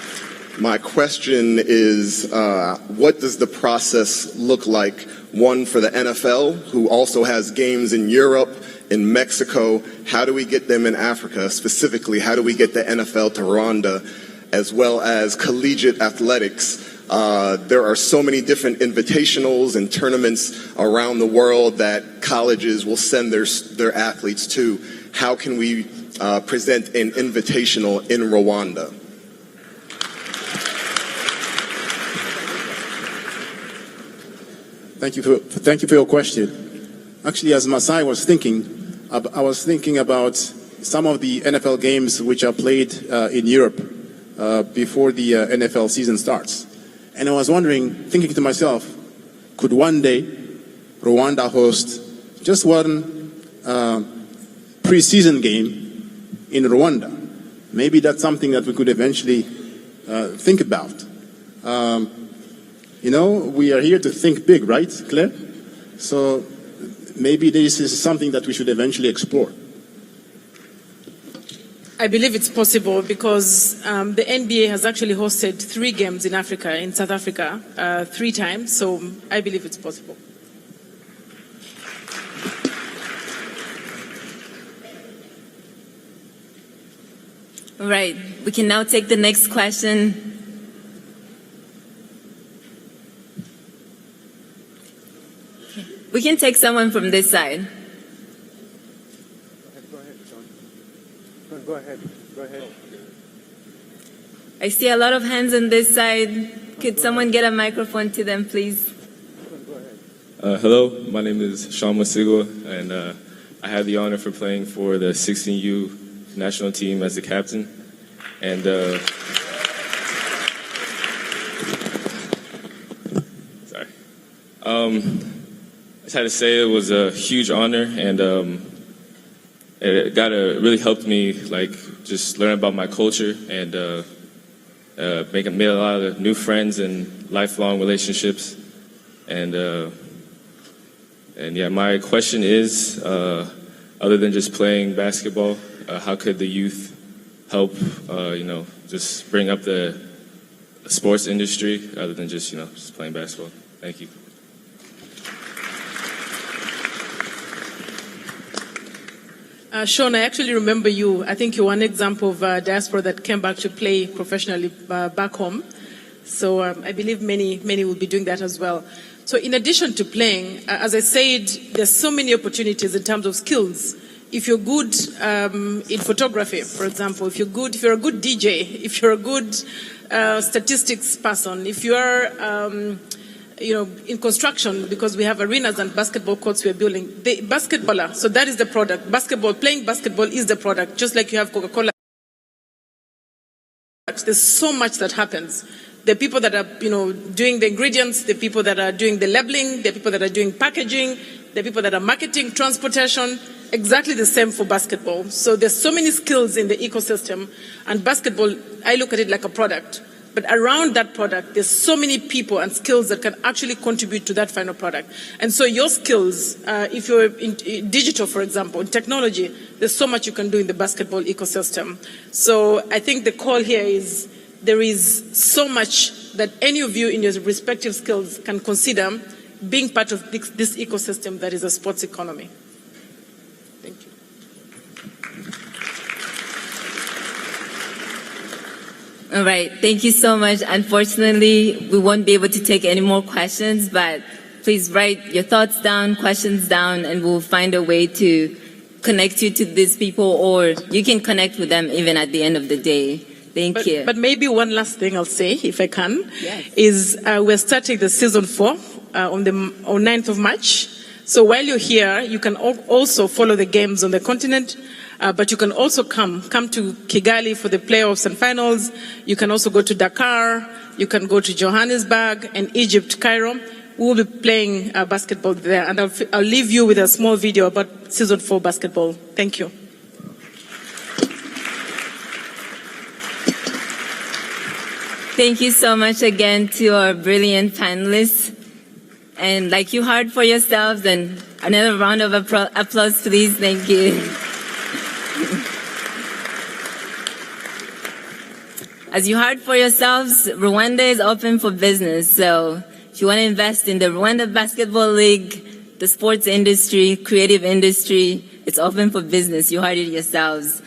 My question is, what does the process look like? One, for the NFL, who also has games in Europe, in Mexico. How do we get them in Africa? Specifically, how do we get the NFL to Rwanda? as well as collegiate athletics. There are so many different invitationals and tournaments around the world that colleges will send their athletes to. How can we present an invitational in Rwanda? Thank you for your question. Actually, as Masai was thinking, I was thinking about some of the NFL games which are played in Europe before the NFL season starts. And I was wondering, thinking to myself, could one day Rwanda host just one preseason game in Rwanda? Maybe that's something that we could eventually think about. You know, we are here to think big, right, Claire? So maybe this is something that we should eventually explore. I believe it's possible because the NBA has actually hosted 3 games in Africa, in South Africa, 3 times. So I believe it's possible. All right, we can now take the next question. We can take someone from this side. Go ahead. I see a lot of hands on this side. Could someone get a microphone to them, please? Hello, my name is Sean Masigo, and I had the honor for playing for the 16U national team as the captain. And sorry. I just had to say it was a huge honor, and it really helped me, like, just learn about my culture and made a lot of new friends and lifelong relationships. And yeah, my question is, other than just playing basketball, how could the youth help, just bring up the sports industry other than just, just playing basketball? Thank you. Sean, I actually remember you. I think you're one example of a diaspora that came back to play professionally back home. So I believe many will be doing that as well. So in addition to playing, as I said, there's so many opportunities in terms of skills. If you're good in photography, for example, if you're a good DJ, if you're a good statistics person, if you are in construction, because we have arenas and basketball courts we're building. The basketballer, so that is the product. Playing basketball is the product, just like you have Coca-Cola. There's so much that happens. The people that are, doing the ingredients, the people that are doing the labeling, the people that are doing packaging, the people that are marketing, transportation, exactly the same for basketball. So there's so many skills in the ecosystem, and basketball, I look at it like a product. But around that product, there's so many people and skills that can actually contribute to that final product. And so your skills, if you're in digital, for example, in technology, there's so much you can do in the basketball ecosystem. So I think the call here is there is so much that any of you in your respective skills can consider being part of this ecosystem that is a sports economy. Thank you. All right, thank you so much. Unfortunately, we won't be able to take any more questions, but please write your thoughts down, questions down, and we'll find a way to connect you to these people, or you can connect with them even at the end of the day. Thank you. But maybe one last thing I'll say, if I can, yes, is we're starting the season 4 on 9th of March. So while you're here, you can also follow the games on the continent. But you can also come to Kigali for the playoffs and finals. You can also go to Dakar. You can go to Johannesburg and Egypt, Cairo. We will be playing basketball there. And I'll leave you with a small video about season 4 basketball. Thank you. Thank you so much again to our brilliant panelists. And like you heard for yourselves, and another round of applause, please. Thank you. As you heard for yourselves, Rwanda is open for business. So if you want to invest in the Rwanda Basketball League, the sports industry, creative industry, it's open for business. You heard it yourselves.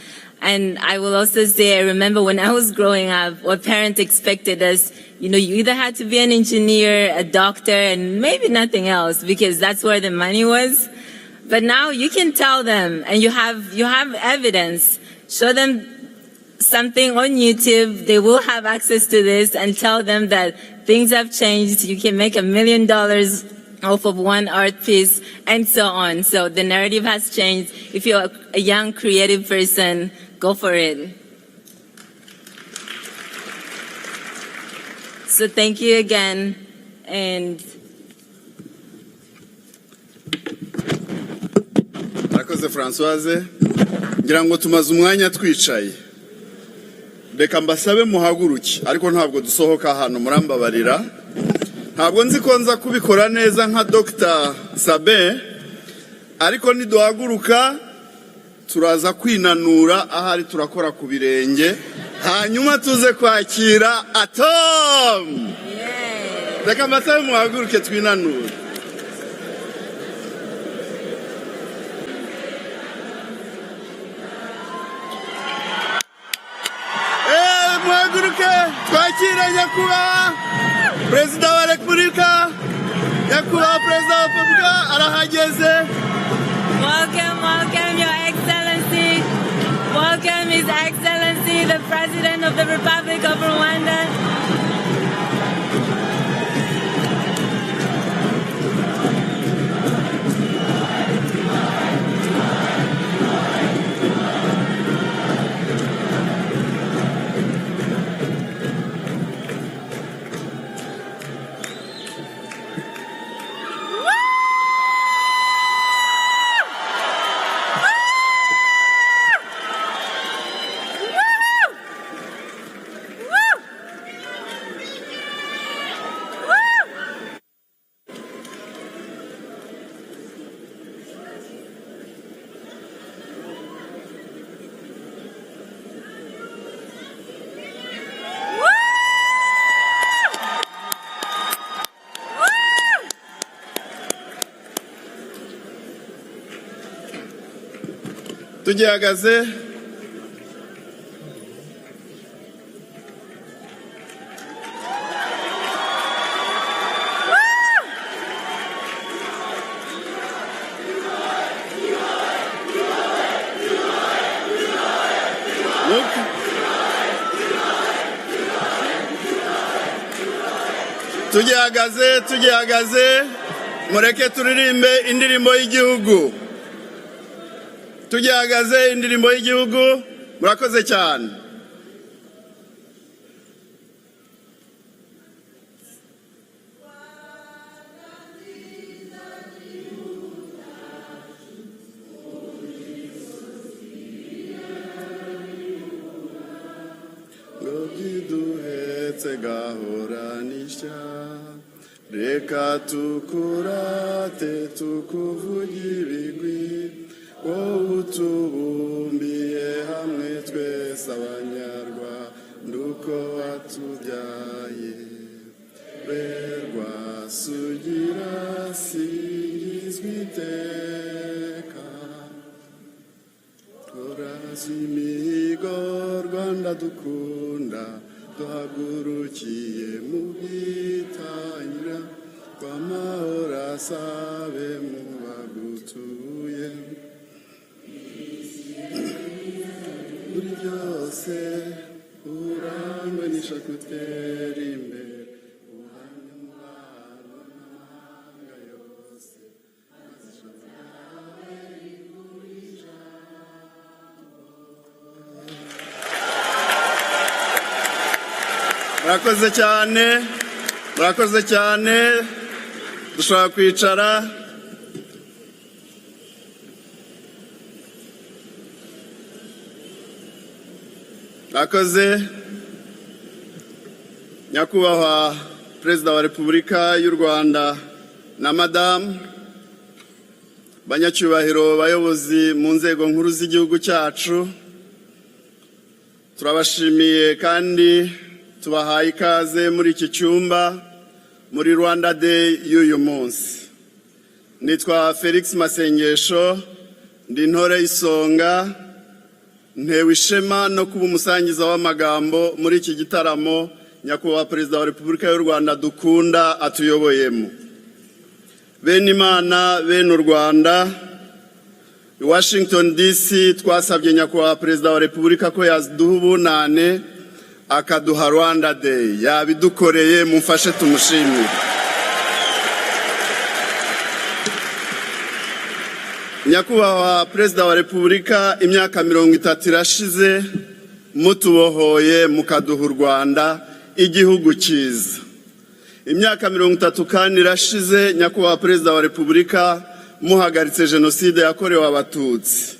And I will also say, I remember when I was growing up, what parents expected us, you either had to be an engineer, a doctor, and maybe nothing else, because that's where the money was. But now you can tell them, and you have evidence. Show them something on YouTube. They will have access to this, and tell them that things have changed. You can make $1 million off of one art piece, and so on. So the narrative has changed. If you're a young, creative person, go for it. So thank you again, and Murakoze Françoise, ngira ngo tumaze umwanya twicaye. Reka mbasabe muhaguruki, ariko ntabwo dusohoka hano murambabarira. Ntabwo nzi ko nza kubikora neza nka Dr. Sabe, ariko niduhaguruka turaza kwinanura ahari turakora ku birenge, hanyuma tuze kwakira Atom. Reka mbasabe muhaguruke twinanura. Muhaguruke twakira nyakubahwa Perezida wa Repubulika, nyakubahwa Perezida wa Repubulika arahageze. Welcome, Your Excellency. Welcome, His Excellency, the President of the Republic of Rwanda. Tugihagaze. Tugihagaze. Mureke turirimbe indirimbo y'igihugu. Tugihagaze indirimbo y'igihugu. Murakoze cyane. Gogiduhetse gahoranisha, reka tukurate tukuvugire ibigwi. Utubumbiye hamwe twese abanyarwanda uko watubyaye, berwa sugira singizwa iteka, turazi imihigo Rwanda dukunda, duhagurukiye mu bwitangira, tw'amahoro asabe mu bagutuye. Buri byose urangwe n'ishakutera imbere, uhamye mu bantu n'amahanga yose, azishaka yawe igurisha. Murakoze cyane, dushobora kwicara. Murakoze. Nyakubahwa Perezida wa Repubulika y'u Rwanda na Madamu, banyacyubahiro bayobozi mu nzego nkuru z'igihugu cyacu, turabashimiye kandi tubahaye ikaze muri iki cyumba muri Rwanda Day y'uyu munsi. Nitwa Felix Masengesho, ndi intore y'isonga ntewe ishema no kuba umusangiza w'amagambo muri iki gitaramo nyakubahwa perezida wa Repubulika y'u Rwanda dukunda atuyoboyemo. Bene Imana, bene u Rwanda, i Washington DC twasabye nyakubahwa perezida wa Repubulika ko yaduha ubunane akaduha Rwanda Day. Yabidukoreye, mumfashe tumushimire. Nyakubahwa perezida wa Repubulika, imyaka 30 irashize mutubohoye mukaduha u Rwanda, igihugu cyiza. Imyaka 30 kandi irashize nyakubahwa perezida wa Repubulika muhagaritse jenoside yakorewe abatutsi.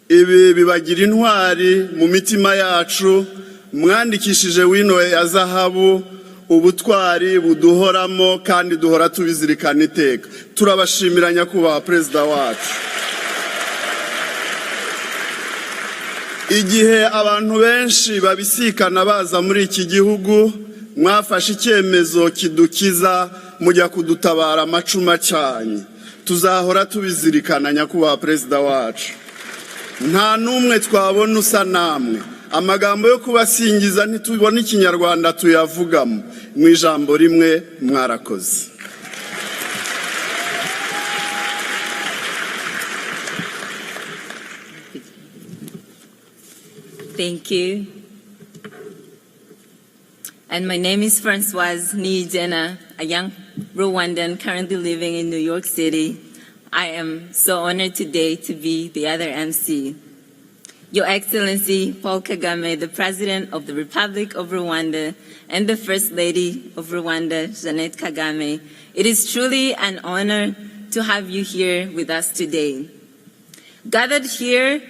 Ibi bibagira intwari mu mitima yacu, mwandikishije wino ya zahabu, ubutwari buduhoramo kandi duhora tubizirikana iteka. Turabashimira nyakubahwa perezida wacu. Igihe abantu benshi babisikana baza muri iki gihugu, mwafashe icyemezo kidukiza mujya kudutabara amacuma cyane. Tuzahora tubizirikana nyakubahwa perezida wacu. Nta numwe twabona usa namwe. Amagambo yo kubasingiza ntitubona ikinyarwanda tuyavugamo. Mu ijambo rimwe mwarakoze. Thank you. And my name is Francoise Niyijena, a young Rwandan currently living in New York City. I am so honored today to be the other MC. Your Excellency Paul Kagame, the President of the Republic of Rwanda, and the First Lady of Rwanda, Jeannette Kagame, it is truly an honor to have you here with us today. Gathered here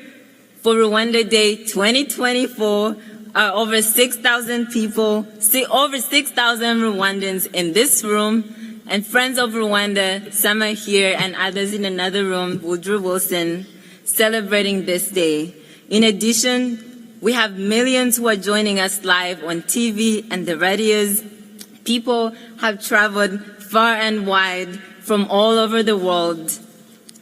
for Rwanda Day 2024 are over 6,000 people, over 6,000 Rwandans in this room, and friends of Rwanda, some are here and others in another room, Woodrow Wilson, celebrating this day. In addition, we have millions who are joining us live on TV and the radios. People have traveled far and wide from all over the world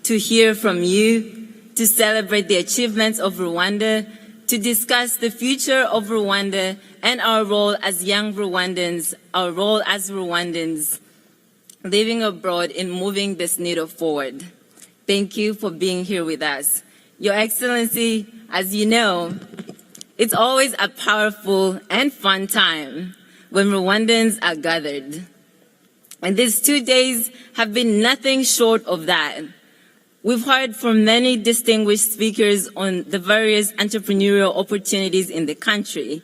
to hear from you, to celebrate the achievements of Rwanda, to discuss the future of Rwanda and our role as young Rwandans, our role as Rwandans living abroad in moving this needle forward. Thank you for being here with us. Your Excellency, as you know, it's always a powerful and fun time when Rwandans are gathered. And these 2 days have been nothing short of that. We've heard from many distinguished speakers on the various entrepreneurial opportunities in the country,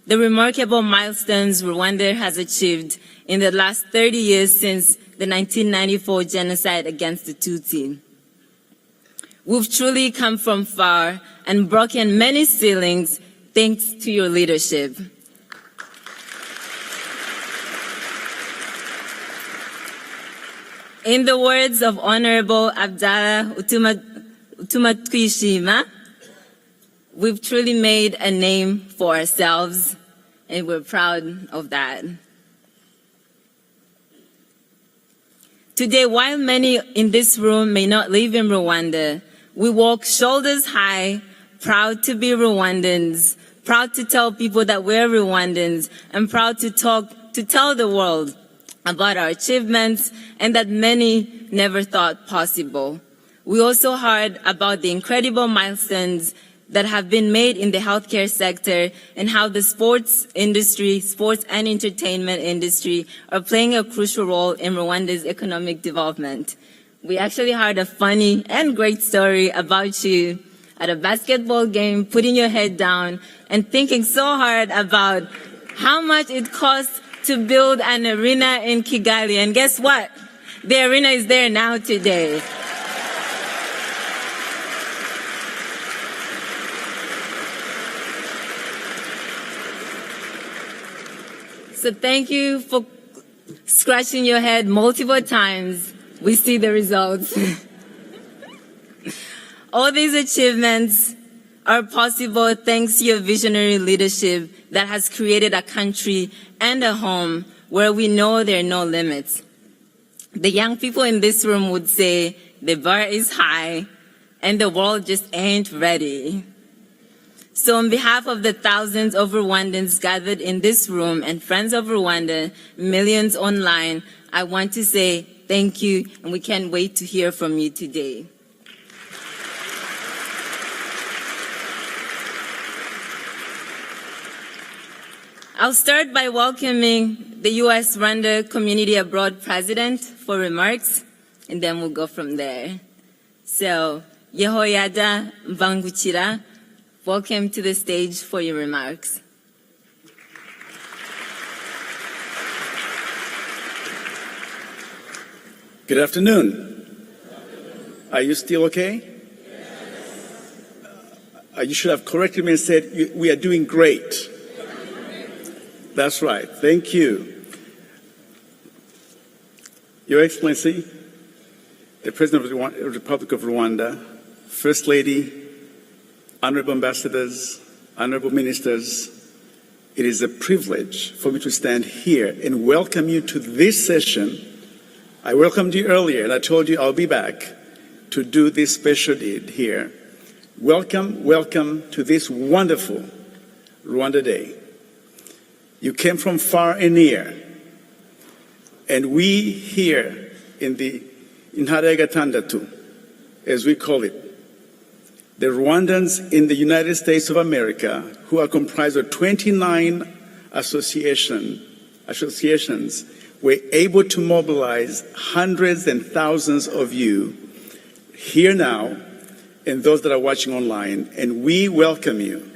the remarkable milestones Rwanda has achieved in the last 30 years since the 1994 genocide against the Tutsi. We've truly come from far and broken many ceilings thanks to your leadership. In the words of Honorable Abdallah Utumatwishima, we've truly made a name for ourselves, and we're proud of that. Today, while many in this room may not live in Rwanda, we walk shoulders high, proud to be Rwandans, proud to tell people that we're Rwandans, and proud to tell the world about our achievements and that many never thought possible. We also heard about the incredible milestones that have been made in the healthcare sector and how the sports industry, sports and entertainment industry are playing a crucial role in Rwanda's economic development. We actually heard a funny and great story about you at a basketball game, putting your head down and thinking so hard about how much it costs to build an arena in Kigali. And guess what? The arena is there now today. So thank you for scratching your head multiple times. We see the results. All these achievements are possible thanks to your visionary leadership that has created a country and a home where we know there are no limits. The young people in this room would say the bar is high and the world just ain't ready. So on behalf of the thousands of Rwandans gathered in this room and friends of Rwanda, millions online, I want to say thank you, and we can't wait to hear from you today. I'll start by welcoming the U.S. Rwanda Community Abroad President for remarks, and then we'll go from there. So, Yehoyada Mvangukira, welcome to the stage for your remarks. Good afternoon. Are you still okay? Yes. You should have corrected me and said, we are doing great. That's right. Thank you. Your Excellency, the President of the Republic of Rwanda, First Lady, Honorable Ambassadors, Honorable Ministers, it is a privilege for me to stand here and welcome you to this session. I welcomed you earlier and I told you I'll be back to do this special deed here. Welcome, welcome to this wonderful Rwanda Day. You came from far and near, and we here in Ntara ya Gatandatu, as we call it, the Rwandans in the United States of America, who are comprised of 29 associations, were able to mobilize hundreds and thousands of you here now and those that are watching online. And we welcome you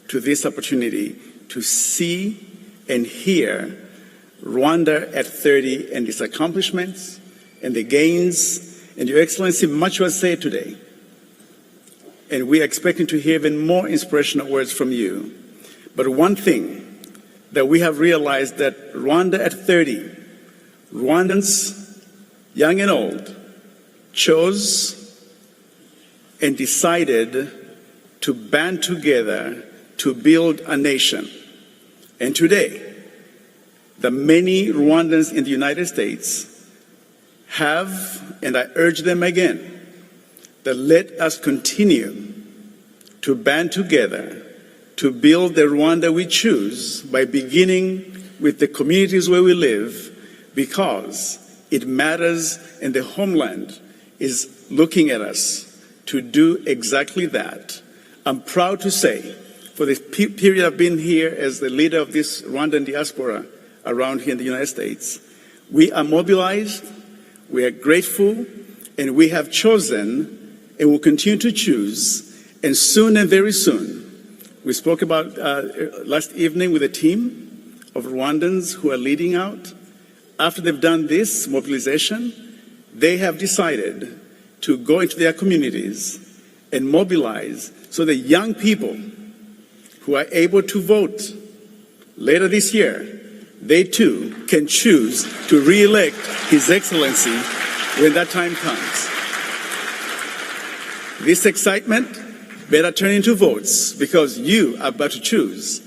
to this opportunity to see and hear Rwanda at 30 and its accomplishments and the gains. And Your Excellency, much was said today. And we are expecting to hear even more inspirational words from you. But one thing that we have realized that Rwanda at 30, Rwandans, young and old, chose and decided to band together to build a nation. And today, the many Rwandans in the United States have, and I urge them again, that let us continue to band together to build the Rwanda we choose by beginning with the communities where we live, because it matters and the homeland is looking at us to do exactly that. I'm proud to say, for the period I've been here as the leader of this Rwandan diaspora around here in the United States, we are mobilized, we are grateful, and we have chosen and will continue to choose. And soon and very soon, we spoke about last evening with a team of Rwandans who are leading out. After they've done this mobilization, they have decided to go into their communities and mobilize so that young people who are able to vote later this year, they too can choose to re-elect His Excellency when that time comes. This excitement better turn into votes, because you are about to choose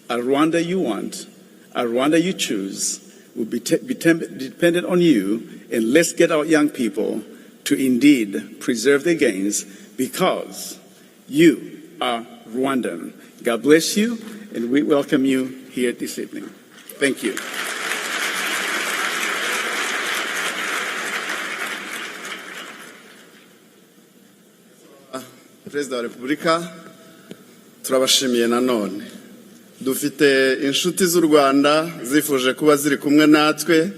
a Rwanda you want, a Rwanda you choose will be dependent on you, and let's get our young people to indeed preserve their gains, because you are Rwandan. God bless you, and we welcome you here this evening. Thank you. Perezida wa Repubulika, turabashimiye nanone. Dufite inshuti z'u Rwanda zifuje kuba ziri kumwe natwe,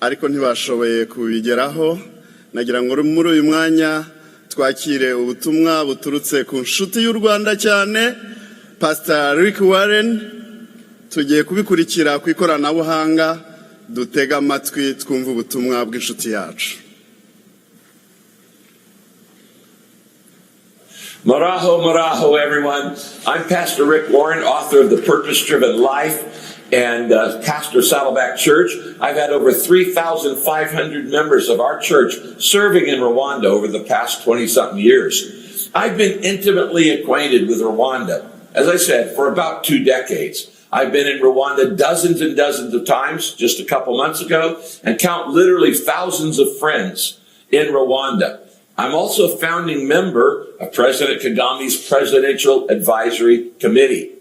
ariko ntibashoboye kubigeraho. Nagira ngo muri uyu mwanya twakire ubutumwa buturutse ku nshuti y'u Rwanda cyane, Pastor Rick Warren. Tugiye kubikurikira ku ikoranabuhanga, dutega amatwi twumva ubutumwa bw'inshuti yacu. Maraho, maraho, everyone. I'm Pastor Rick Warren, author of The Purpose-Driven Life and pastor of Saddleback Church. I've had over 3,500 members of our church serving in Rwanda over the past 20-something years. I've been intimately acquainted with Rwanda, as I said, for about 2 decades. I've been in Rwanda dozens and dozens of times, just a couple months ago, and count literally thousands of friends in Rwanda. I'm also a founding member of President Kagame's Presidential Advisory Committee.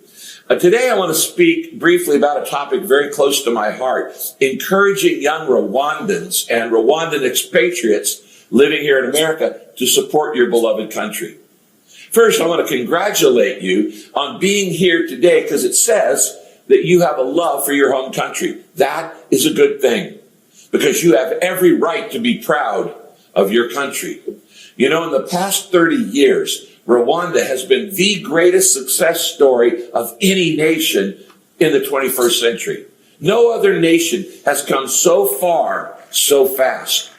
Today I want to speak briefly about a topic very close to my heart, encouraging young Rwandans and Rwandan expatriates living here in America to support your beloved country. First, I want to congratulate you on being here today because it says that you have a love for your home country. That is a good thing because you have every right to be proud of your country. You know, in the past 30 years, Rwanda has been the greatest success story of any nation in the 21st century. No other nation has come so far so fast.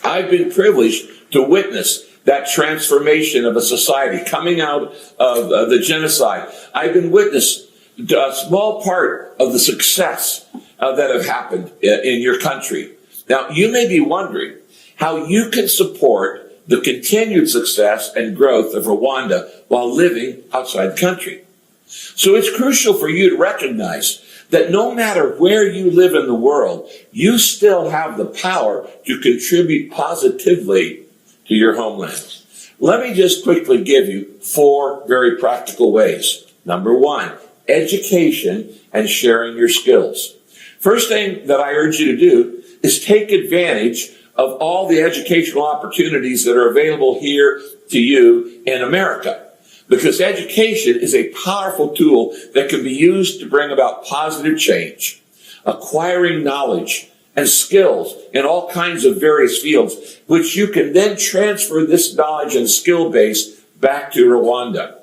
I've been privileged to witness that transformation of a society coming out of the genocide. I've been witness to a small part of the success that have happened in your country. Now, you may be wondering how you can support the continued success and growth of Rwanda while living outside the country. So it's crucial for you to recognize that no matter where you live in the world, you still have the power to contribute positively to your homeland. Let me just quickly give you 4 very practical ways. Number 1, education and sharing your skills. First thing that I urge you to do is take advantage of all the educational opportunities that are available here to you in America. Because education is a powerful tool that can be used to bring about positive change, acquiring knowledge and skills in all kinds of various fields, which you can then transfer this knowledge and skill base back to Rwanda.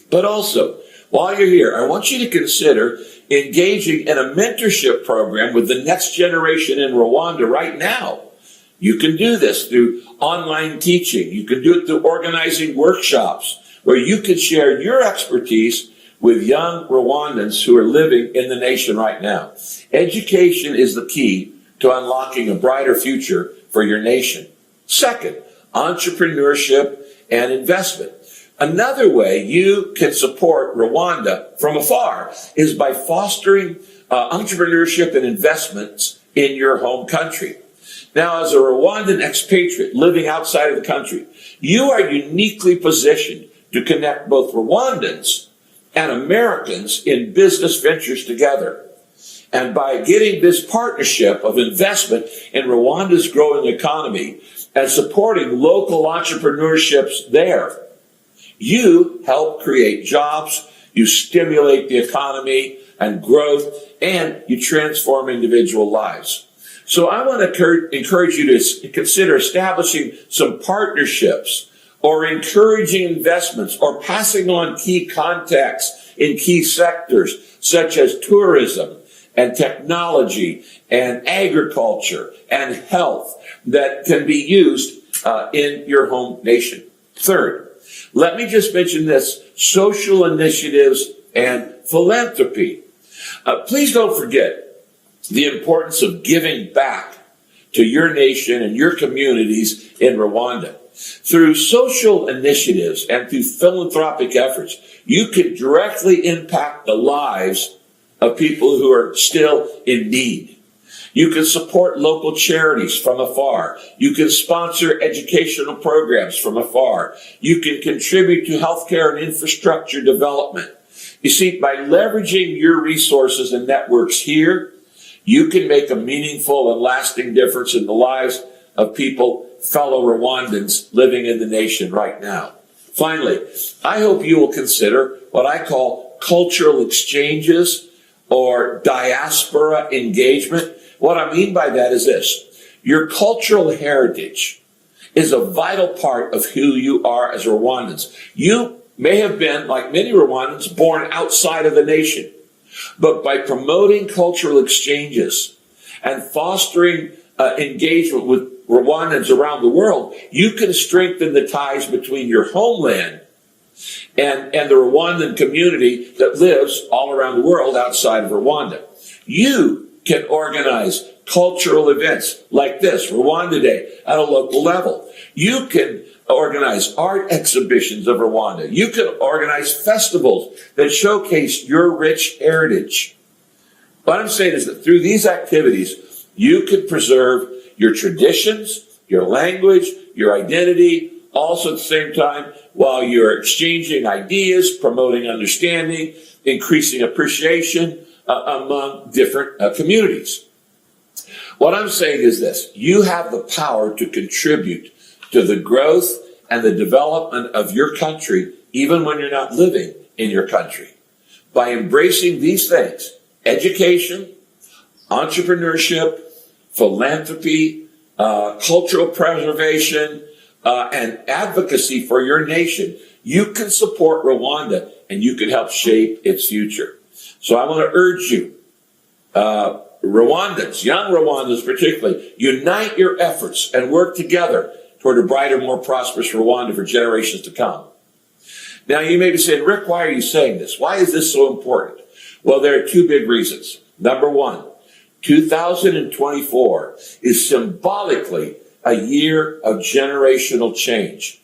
But also, while you're here, I want you to consider engaging in a mentorship program with the next generation in Rwanda right now. You can do this through online teaching. You can do it through organizing workshops where you can share your expertise with young Rwandans who are living in the nation right now. Education is the key to unlocking a brighter future for your nation. Second, entrepreneurship and investment. Another way you can support Rwanda from afar is by fostering entrepreneurship and investments in your home country. Now, as a Rwandan expatriate living outside of the country, you are uniquely positioned to connect both Rwandans and Americans in business ventures together. And by getting this partnership of investment in Rwanda's growing economy and supporting local entrepreneurships there, you help create jobs, you stimulate the economy and growth, and you transform individual lives. So I want to encourage you to consider establishing some partnerships or encouraging investments or passing on key contacts in key sectors such as tourism and technology and agriculture and health that can be used in your home nation. Third, let me just mention this: social initiatives and philanthropy. Please don't forget the importance of giving back to your nation and your communities in Rwanda. Through social initiatives and through philanthropic efforts, you can directly impact the lives of people who are still in need. You can support local charities from afar. You can sponsor educational programs from afar. You can contribute to healthcare and infrastructure development. You see, by leveraging your resources and networks here, you can make a meaningful and lasting difference in the lives of people, fellow Rwandans living in the nation right now. Finally, I hope you will consider what I call cultural exchanges or diaspora engagement. What I mean by that is this: your cultural heritage is a vital part of who you are as Rwandans. You may have been, like many Rwandans, born outside of the nation. But by promoting cultural exchanges and fostering engagement with Rwandans around the world, you can strengthen the ties between your homeland and the Rwandan community that lives all around the world outside of Rwanda. You can organize cultural events like this, Rwanda Day, at a local level. You can organize art exhibitions of Rwanda. You can organize festivals that showcase your rich heritage. What I'm saying is that through these activities, you can preserve your traditions, your language, your identity, also at the same time, while you're exchanging ideas, promoting understanding, increasing appreciation among different communities. What I'm saying is this: you have the power to contribute to the growth and the development of your country, even when you're not living in your country, by embracing these things: education, entrepreneurship, philanthropy, cultural preservation, and advocacy for your nation. You can support Rwanda and you can help shape its future. So I want to urge you, Rwandans, young Rwandans particularly, unite your efforts and work together toward a brighter, more prosperous Rwanda for generations to come. Now you may be saying, Rick, why are you saying this? Why is this so important? Well, there are two big reasons. Number one, 2024 is symbolically a year of generational change,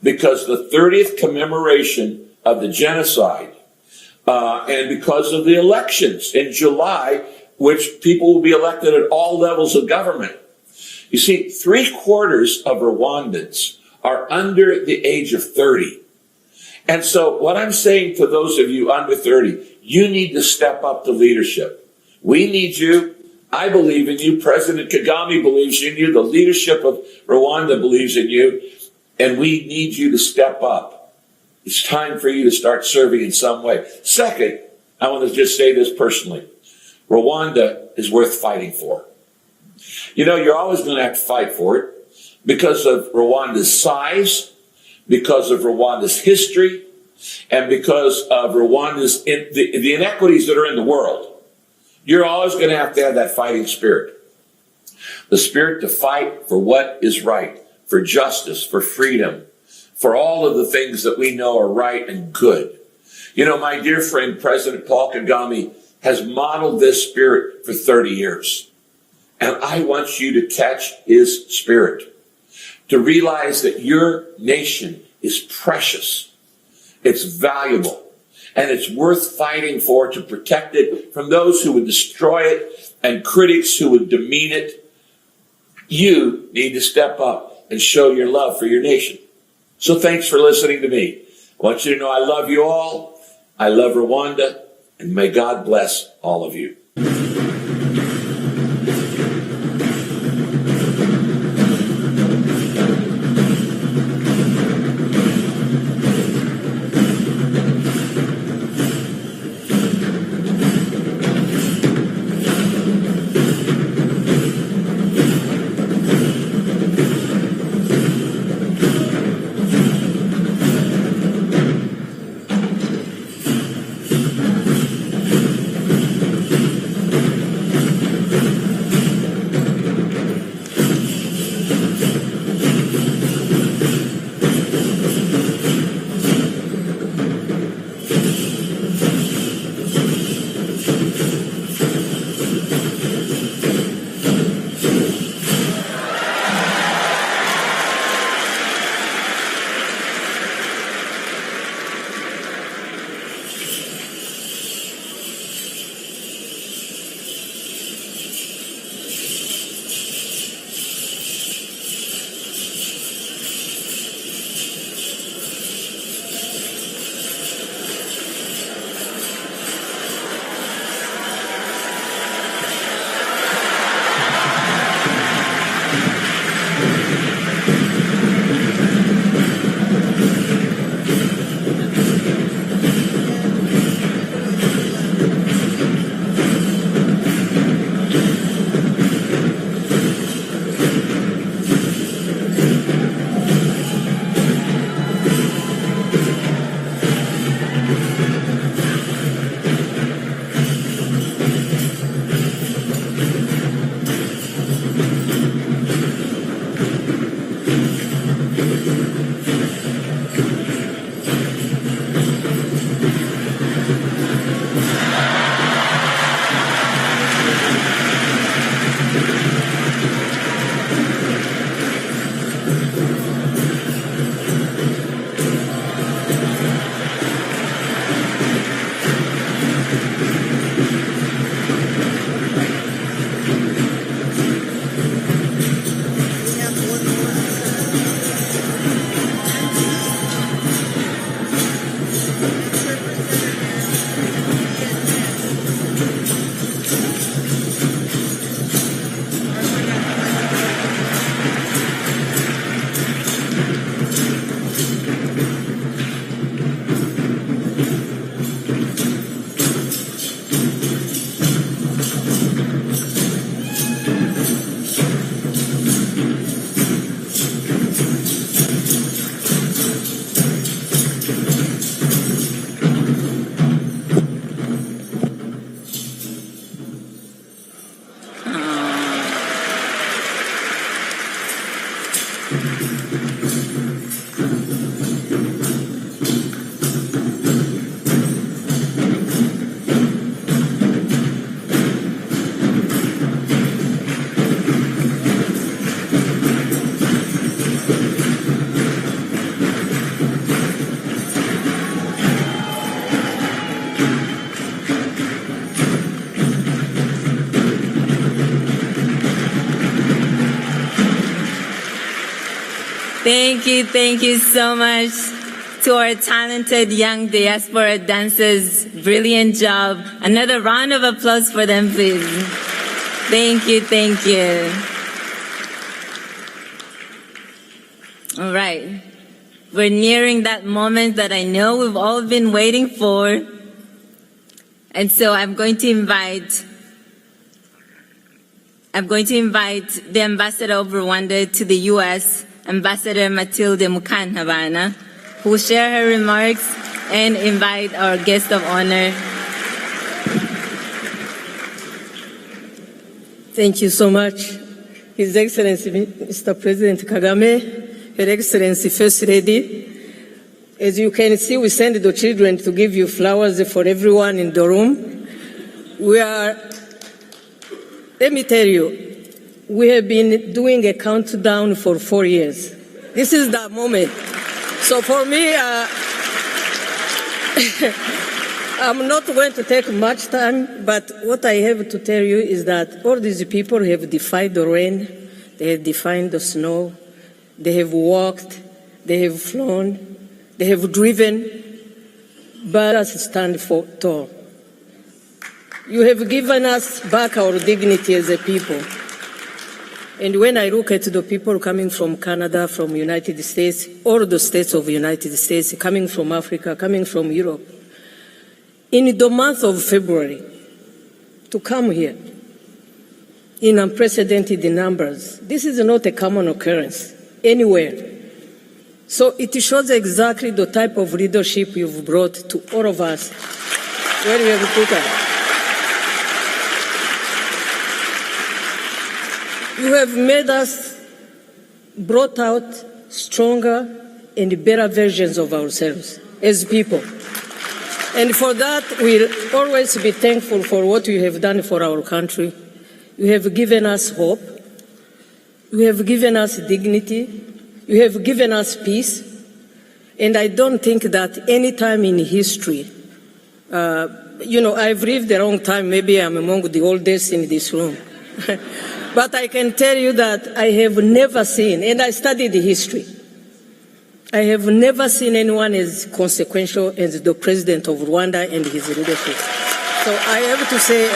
because the 30th commemoration of the genocide and because of the elections in July, which people will be elected at all levels of government. You see, 3/4 of Rwandans are under the age of 30. And so what I'm saying to those of you under 30, you need to step up to leadership. We need you. I believe in you. President Kagame believes in you. The leadership of Rwanda believes in you. And we need you to step up. It's time for you to start serving in some way. Second, I want to just say this personally. Rwanda is worth fighting for. You know, you're always going to have to fight for it because of Rwanda's size, because of Rwanda's history, and because of Rwanda's the inequities that are in the world. You're always going to have that fighting spirit. The spirit to fight for what is right, for justice, for freedom, for all of the things that we know are right and good. You know, my dear friend, President Paul Kagame, has modeled this spirit for 30 years. And I want you to catch his spirit, to realize that your nation is precious, it's valuable, and it's worth fighting for, to protect it from those who would destroy it and critics who would demean it. You need to step up and show your love for your nation. So thanks for listening to me. I want you to know I love you all. I love Rwanda, and may God bless all of you. Thank you so much to our talented young diaspora dancers. Brilliant job. Another round of applause for them, please. Thank you. All right. We're nearing that moment that I know we've all been waiting for. And so I'm going to invite the ambassador of Rwanda to the U.S., Ambassador Matilde Mukantabana, who will share her remarks and invite our guest of honor. Thank you so much, His Excellency Mr. President Kagame, Her Excellency First Lady. As you can see, we send the children to give you flowers for everyone in the room. Let me tell you, we have been doing a countdown for 4 years. This is the moment. So for me, I'm not going to take much time, but what I have to tell you is that all these people have defied the rain, they have defied the snow, they have walked, they have flown, they have driven, but us stand tall. You have given us back our dignity as a people. And when I look at the people coming from Canada, from United States, all the states of the United States, coming from Africa, coming from Europe, in the month of February, to come here in unprecedented numbers, this is not a common occurrence anywhere. So it shows exactly the type of leadership you've brought to all of us, where we have put us. You have made us, brought out stronger and better versions of ourselves as people. And for that, we'll always be thankful for what you have done for our country. You have given us hope. You have given us dignity. You have given us peace. And I don't think that any time in history, I've lived a long time. Maybe I'm among the oldest in this room. But I can tell you that I have never seen, and I studied history, I have never seen anyone as consequential as the president of Rwanda and his leadership. So I have to say,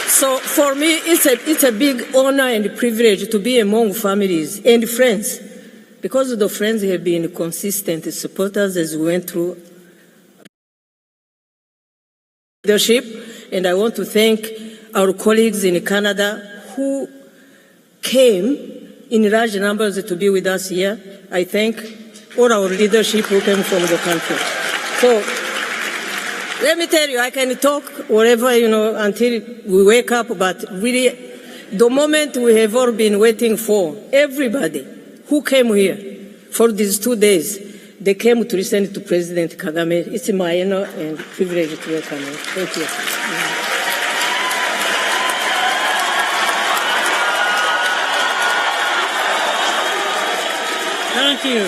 so for me, it's a big honor and privilege to be among families and friends, because the friends have been consistent supporters as we went through leadership. And I want to thank our colleagues in Canada who came in large numbers to be with us here. I thank all our leadership who came from the country. So let me tell you, I can talk whatever, until we wake up, but really the moment we have all been waiting for, everybody who came here for these 2 days, they came to listen to President Kagame. It's my honor and privilege to welcome you. Thank you. Thank you.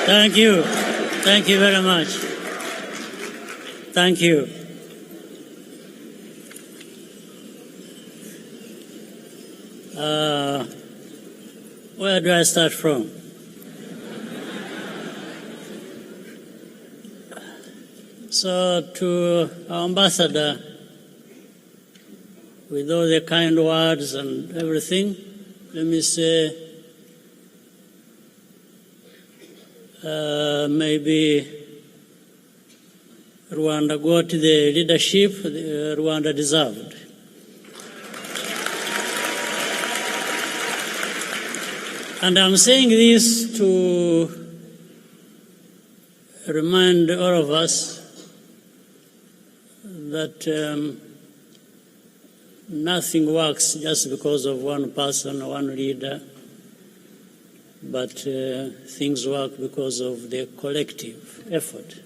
Thank you. Thank you very much. Thank you. Where do I start from? So to our ambassador, with all the kind words and everything, let me say, maybe Rwanda got the leadership Rwanda deserved. And I'm saying this to remind all of us that nothing works just because of one person or one leader, but things work because of the collective effort.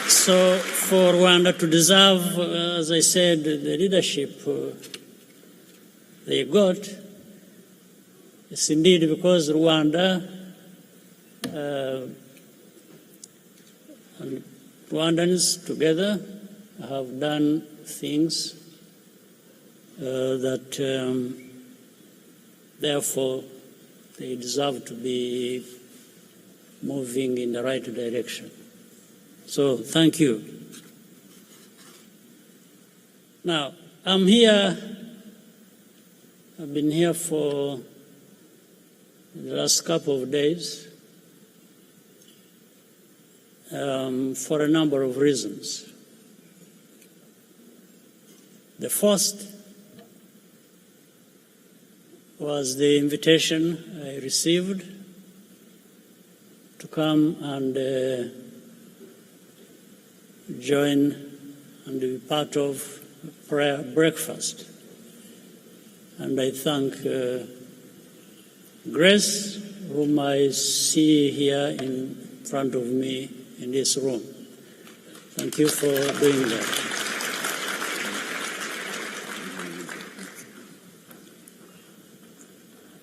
So for Rwanda to deserve, as I said, the leadership they got, it's indeed because Rwanda Rwandans together have done things that therefore they deserve to be moving in the right direction. So thank you. Now, I'm here, I've been here for the last couple of days for a number of reasons. The first was the invitation I received to come and join and be part of prayer breakfast. And I thank Grace, whom I see here in front of me in this room. Thank you for doing that.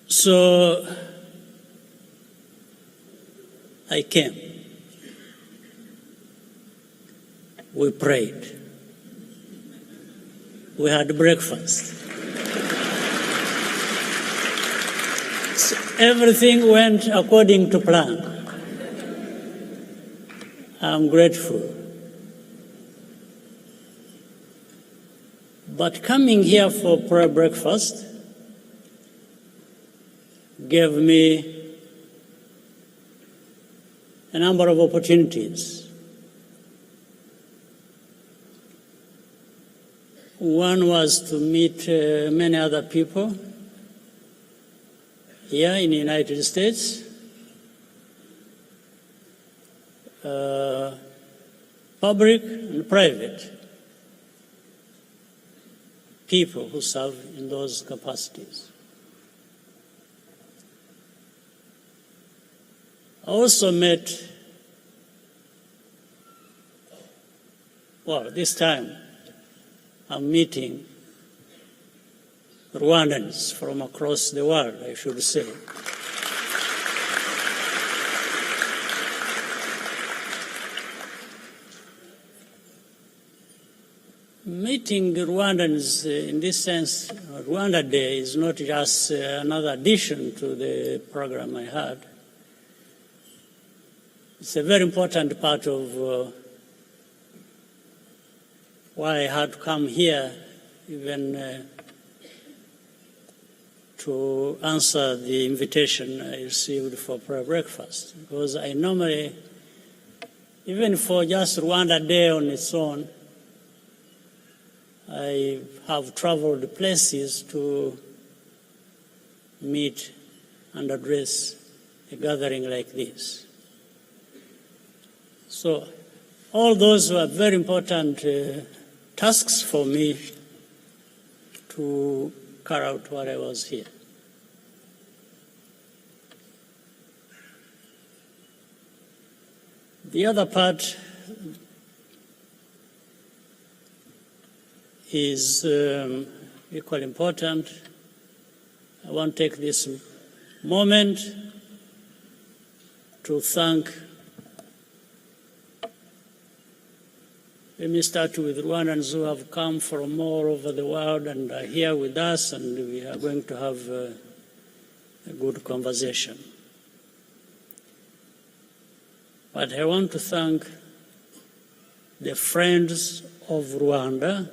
So I came. We prayed. We had breakfast. So everything went according to plan. I'm grateful. But coming here for prayer breakfast gave me a number of opportunities. One was to meet many other people here in the United States, public and private people who serve in those capacities. I also met, this time I'm meeting Rwandans from across the world, I should say. Meeting Rwandans in this sense, Rwanda Day is not just another addition to the program I had. It's a very important part of why I had to come here, even to answer the invitation I received for prayer breakfast. Because I normally, even for just Rwanda Day on its own, I have traveled places to meet and address a gathering like this. So all those were very important tasks for me to carry out while I was here. The other part is equally important. I want to take this moment to thank. Let me start with Rwandans who have come from all over the world and are here with us, and we are going to have a good conversation. But I want to thank the friends of Rwanda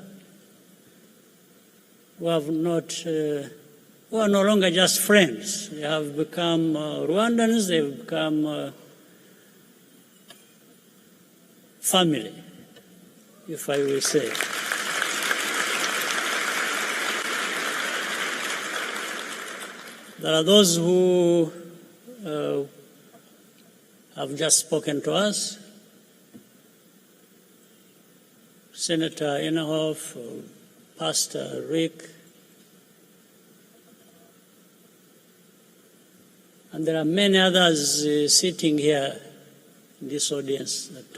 who have not, who are no longer just friends. They have become Rwandans, they've become family, if I will say. There are those who have just spoken to us. Senator Inhofe, Pastor Rick, and there are many others sitting here in this audience that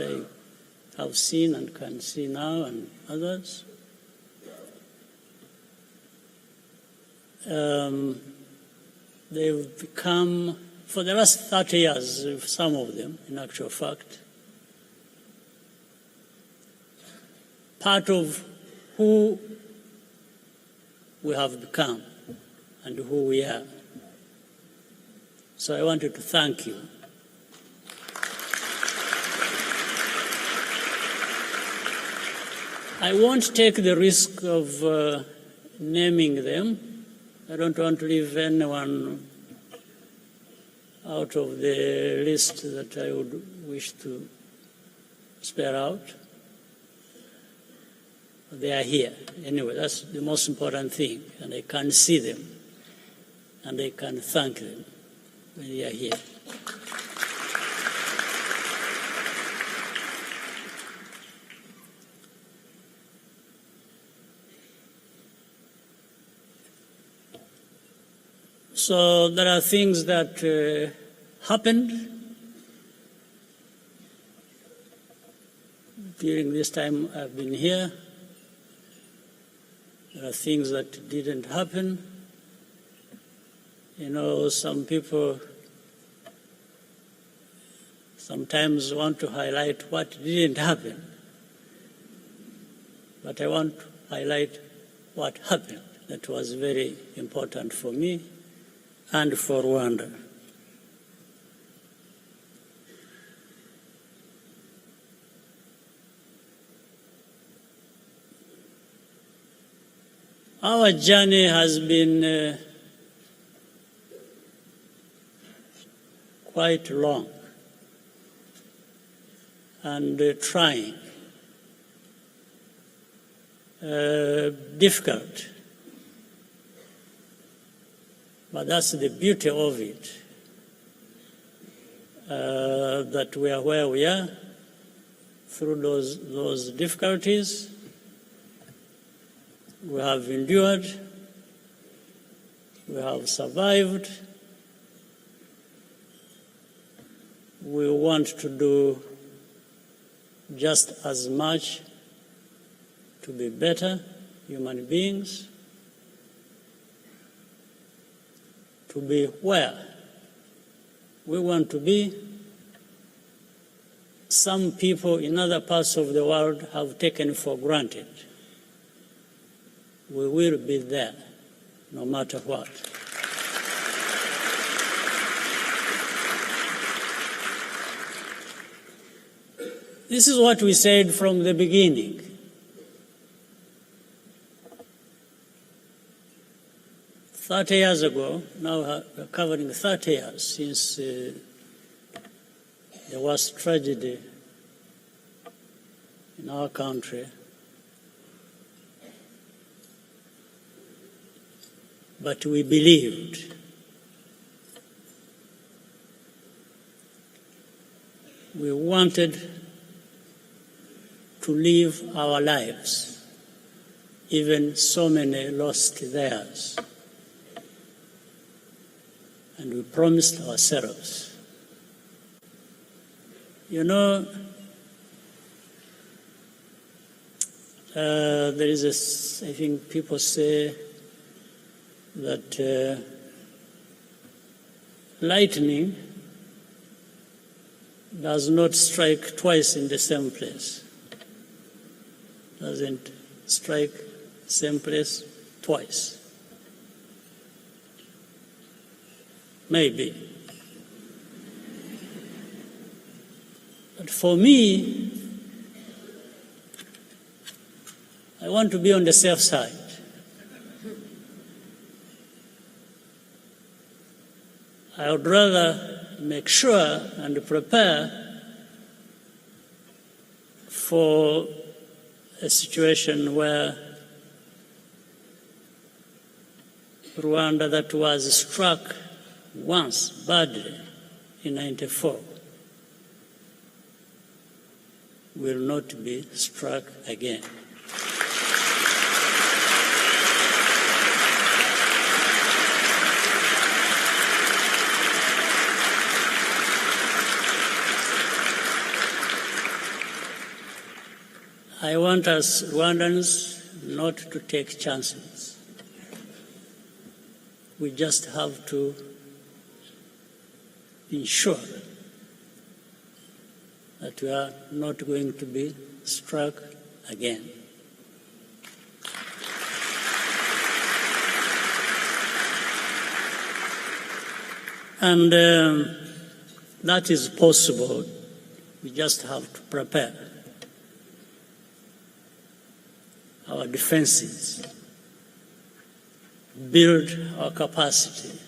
I have seen and can see now, and others. They've become, for the last 30 years, some of them, in actual fact, part of who we have become and who we are. So I wanted to thank you. I won't take the risk of naming them. I don't want to leave anyone out of the list that I would wish to spare out. They are here. Anyway, that's the most important thing. And I can see them. And I can thank them when they are here. So there are things that happened during this time I've been here. There are things that didn't happen. You know, some people sometimes want to highlight what didn't happen. But I want to highlight what happened. That was very important for me and for Rwanda. Our journey has been quite long and trying, difficult. But that's the beauty of it, that we are where we are through those difficulties. We have endured, we have survived. We want to do just as much to be better human beings, to be where we want to be. Some people in other parts of the world have taken for granted. We will be there, no matter what. This is what we said from the beginning. "30 years ago, now we're covering 30 years since the worst tragedy in our country. But we believed. We wanted to live our lives, even so many lost theirs. And we promised ourselves. You know, there is I think people say that lightning does not strike twice in the same place. Doesn't strike the same place twice. Maybe. But for me, I want to be on the safe side. I would rather make sure and prepare for a situation where Rwanda, that was struck once badly in 1994, will not be struck again. I want us Rwandans not to take chances. We just have to ensure that we are not going to be struck again. And that is possible. We just have to prepare our defenses, build our capacity.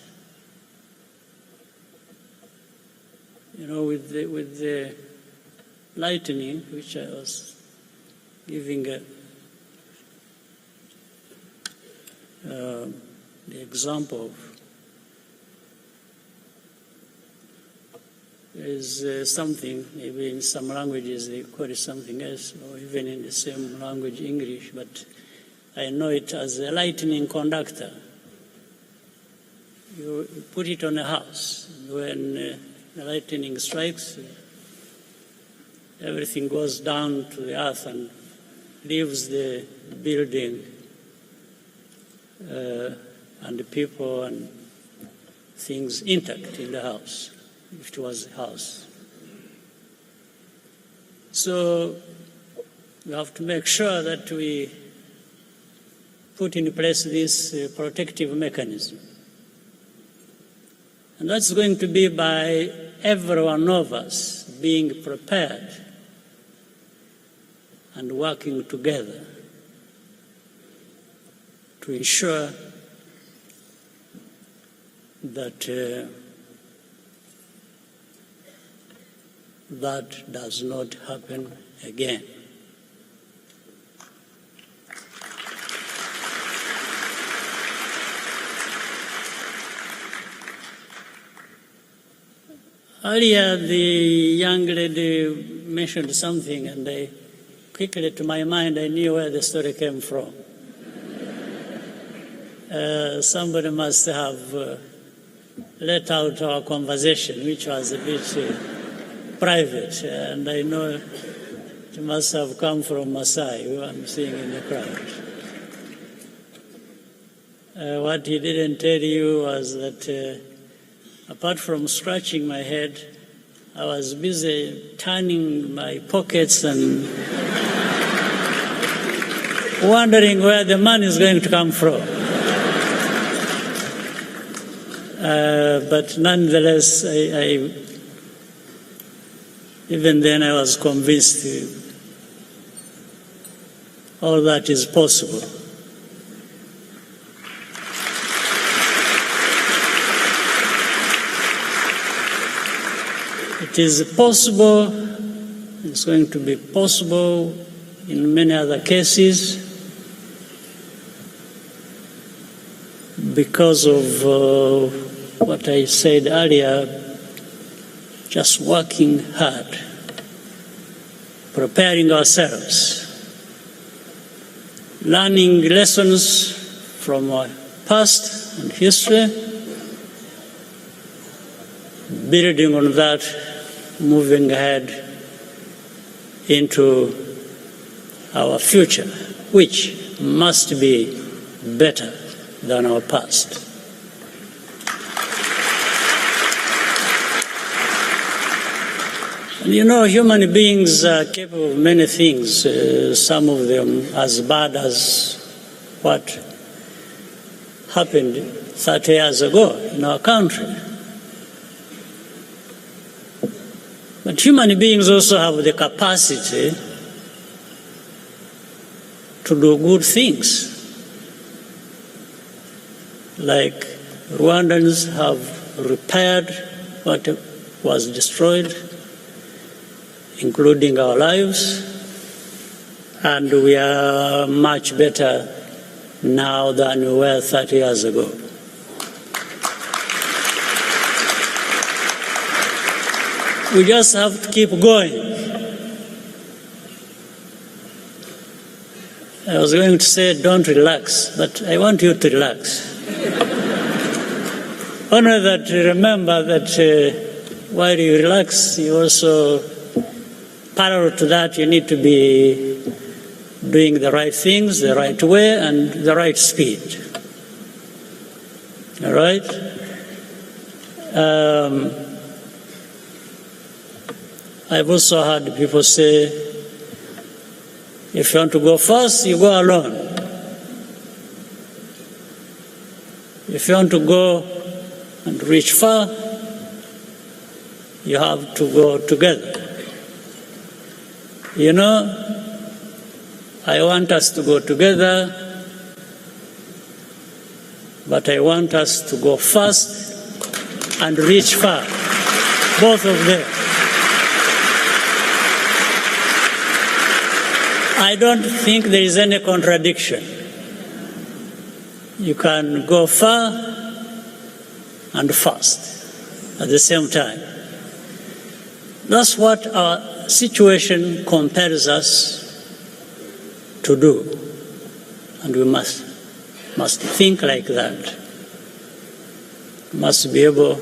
You know, with the lightning, which I was giving the example of, there is something, maybe in some languages they call it something else, or even in the same language, English, but I know it as a lightning conductor. You put it on a house. When the lightning strikes, everything goes down to the earth and leaves the building and the people and things intact in the house, if it was a house. So we have to make sure that we put in place this protective mechanism. And that's going to be by every one of us being prepared and working together to ensure that that does not happen again. Earlier, the young lady mentioned something, and I quickly, to my mind, I knew where the story came from. Somebody must have let out our conversation, which was a bit private, and I know it must have come from Masai, who I'm seeing in the crowd. What he didn't tell you was that apart from scratching my head, I was busy turning my pockets and wondering where the money is going to come from. But nonetheless, even then I was convinced all that is possible. It is possible, it's going to be possible in many other cases because of what I said earlier, just working hard, preparing ourselves, learning lessons from our past and history, building on that, moving ahead into our future, which must be better than our past. And you know, human beings are capable of many things, some of them as bad as what happened 30 years ago in our country. But human beings also have the capacity to do good things. Like Rwandans have repaired what was destroyed, including our lives, and we are much better now than we were 30 years ago. We just have to keep going. I was going to say don't relax, but I want you to relax. Only that remember that while you relax, you also, parallel to that, you need to be doing the right things, the right way, and the right speed. All right? I've also heard people say, if you want to go fast, you go alone. If you want to go and reach far, you have to go together. You know, I want us to go together, but I want us to go fast and reach far, both of them. I don't think there is any contradiction. You can go far and fast at the same time. That's what our situation compels us to do, and we must think like that. We must be able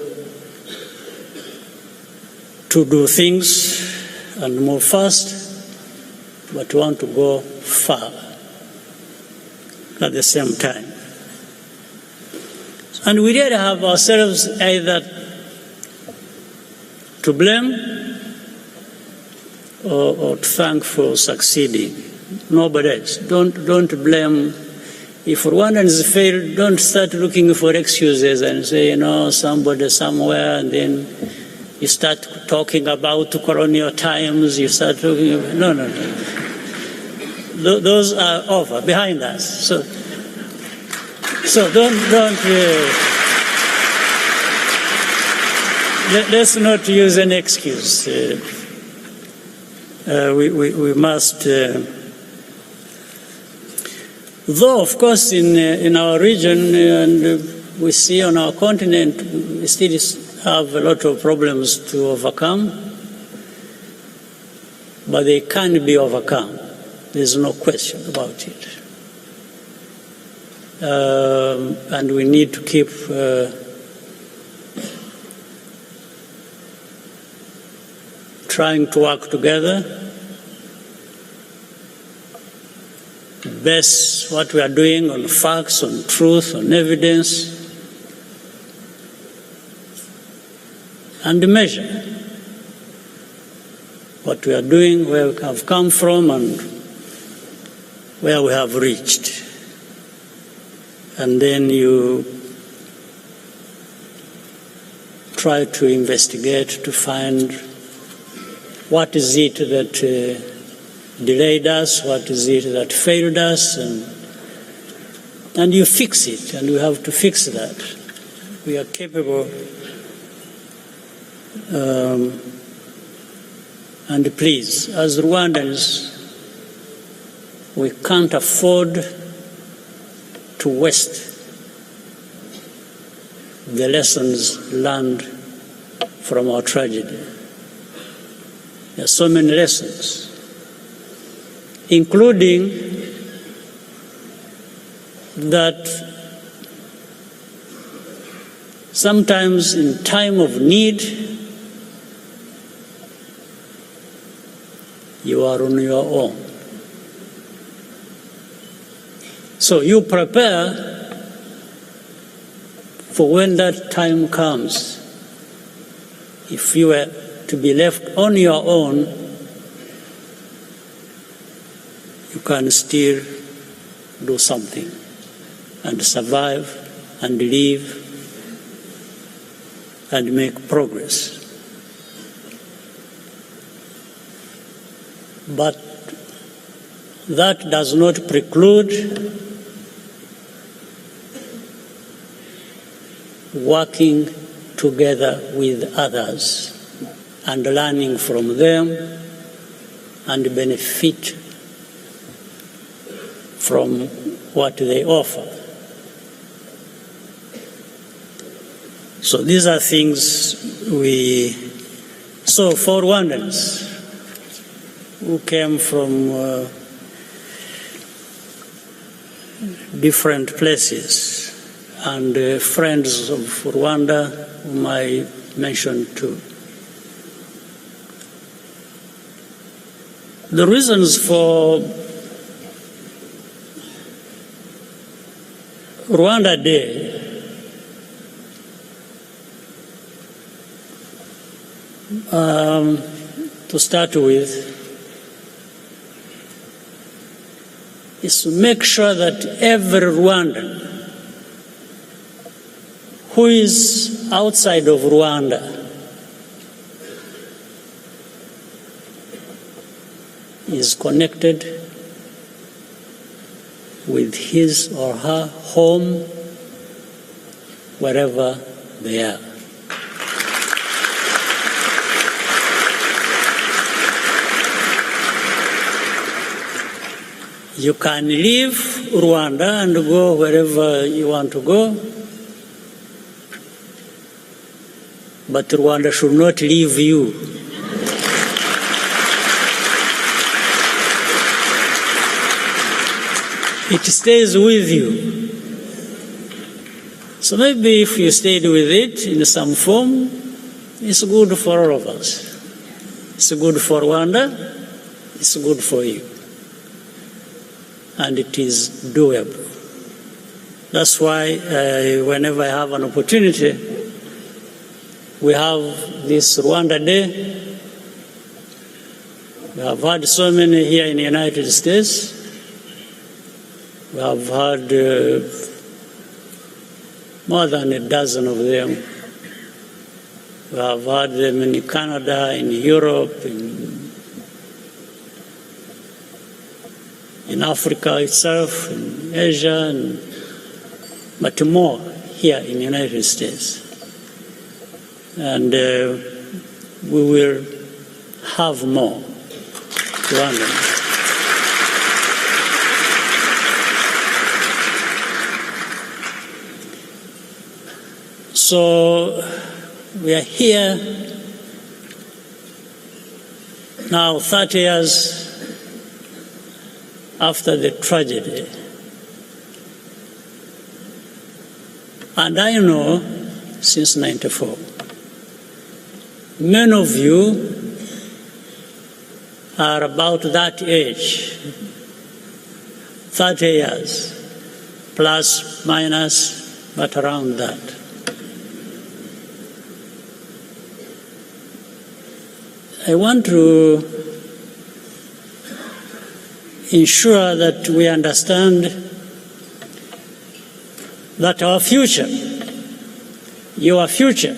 to do things and move fast, but want to go far at the same time. And we really have ourselves either to blame or to thank for succeeding. Nobody else. Don't blame. If Rwandans fail, don't start looking for excuses and say, you know, somebody somewhere, and then you start talking about colonial times. You start talking about, no. Those are over, behind us. So don't let's not use an excuse. We must, though of course in our region and we see on our continent, we still have a lot of problems to overcome, but they can be overcome. There's no question about it. And we need to keep trying to work together, base what we are doing on facts, on truth, on evidence, and measure what we are doing, where we have come from, and where we have reached. And then you try to investigate to find what is it that delayed us, what is it that failed us, and you fix it, and we have to fix that. We are capable, and please, as Rwandans, we can't afford to waste the lessons learned from our tragedy. There are so many lessons, including that sometimes in time of need, you are on your own. So you prepare for when that time comes. If you were to be left on your own, you can still do something and survive and live and make progress. But that does not preclude working together with others and learning from them and benefit from what they offer. So these are things so for Rwandans who came from different places, and friends of Rwanda whom I mentioned too. The reasons for Rwanda Day to start with is to make sure that every Rwandan who is outside of Rwanda is connected with his or her home, wherever they are. You can leave Rwanda and go wherever you want to go, but Rwanda should not leave you. It stays with you. So maybe if you stayed with it in some form, it's good for all of us. It's good for Rwanda, it's good for you. And it is doable. That's why whenever I have an opportunity, we have this Rwanda Day. We have had so many here in the United States. We have had more than a dozen of them. We have had them in Canada, in Europe, in Africa itself, in Asia, but more here in the United States. And we will have more Rwandans. So we are here now 30 years after the tragedy. And I know since '94, many of you are about that age, 30 years, plus, minus, but around that. I want to ensure that we understand that our future, your future,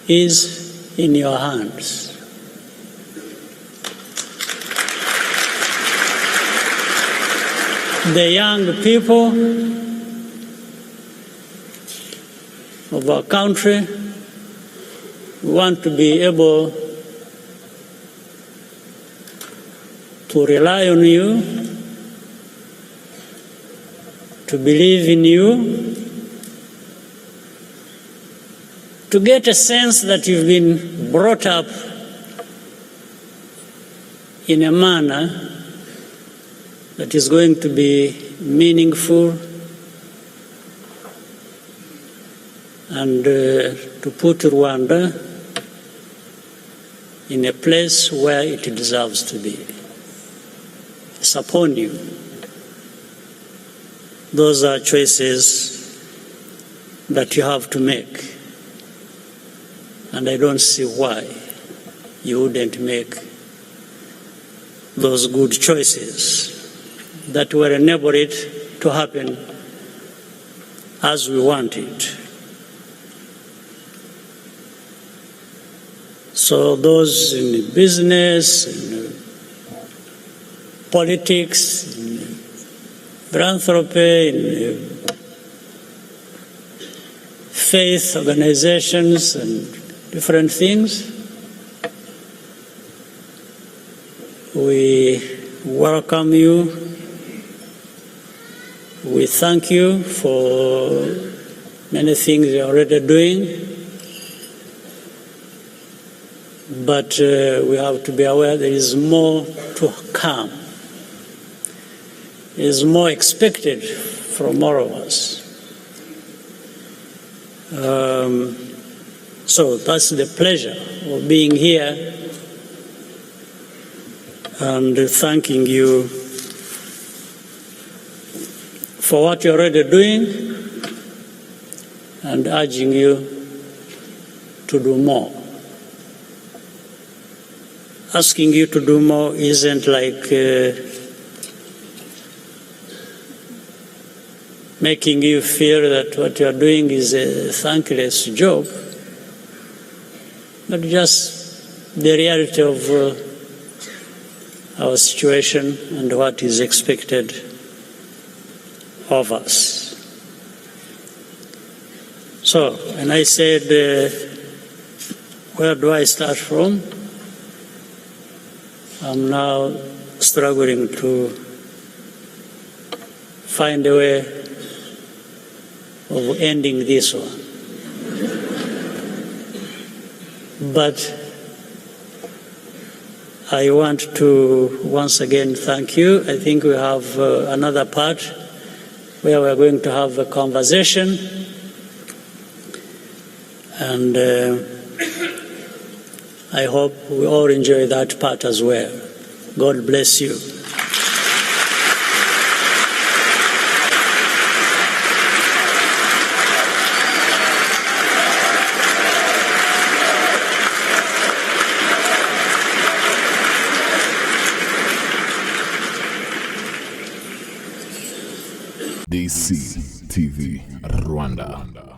is in your hands. The young people of our country want to be able to rely on you, to believe in you, to get a sense that you've been brought up in a manner that is going to be meaningful and to put Rwanda in a place where it deserves to be. It's upon you. Those are choices that you have to make. And I don't see why you wouldn't make those good choices that will enable it to happen as we want it. So those in business, in politics, in philanthropy, in faith organizations and different things, we welcome you. We thank you for many things you're already doing. But we have to be aware there is more to come. There is more expected from all of us. So that's the pleasure of being here and thanking you for what you're already doing and urging you to do more. Asking you to do more isn't like making you feel that what you're doing is a thankless job, but just the reality of our situation and what is expected of us. So, and I said, where do I start from? I'm now struggling to find a way of ending this one. But I want to once again thank you. I think we have another part where we're going to have a conversation, and I hope we all enjoy that part as well. God bless you. DC TV Rwanda.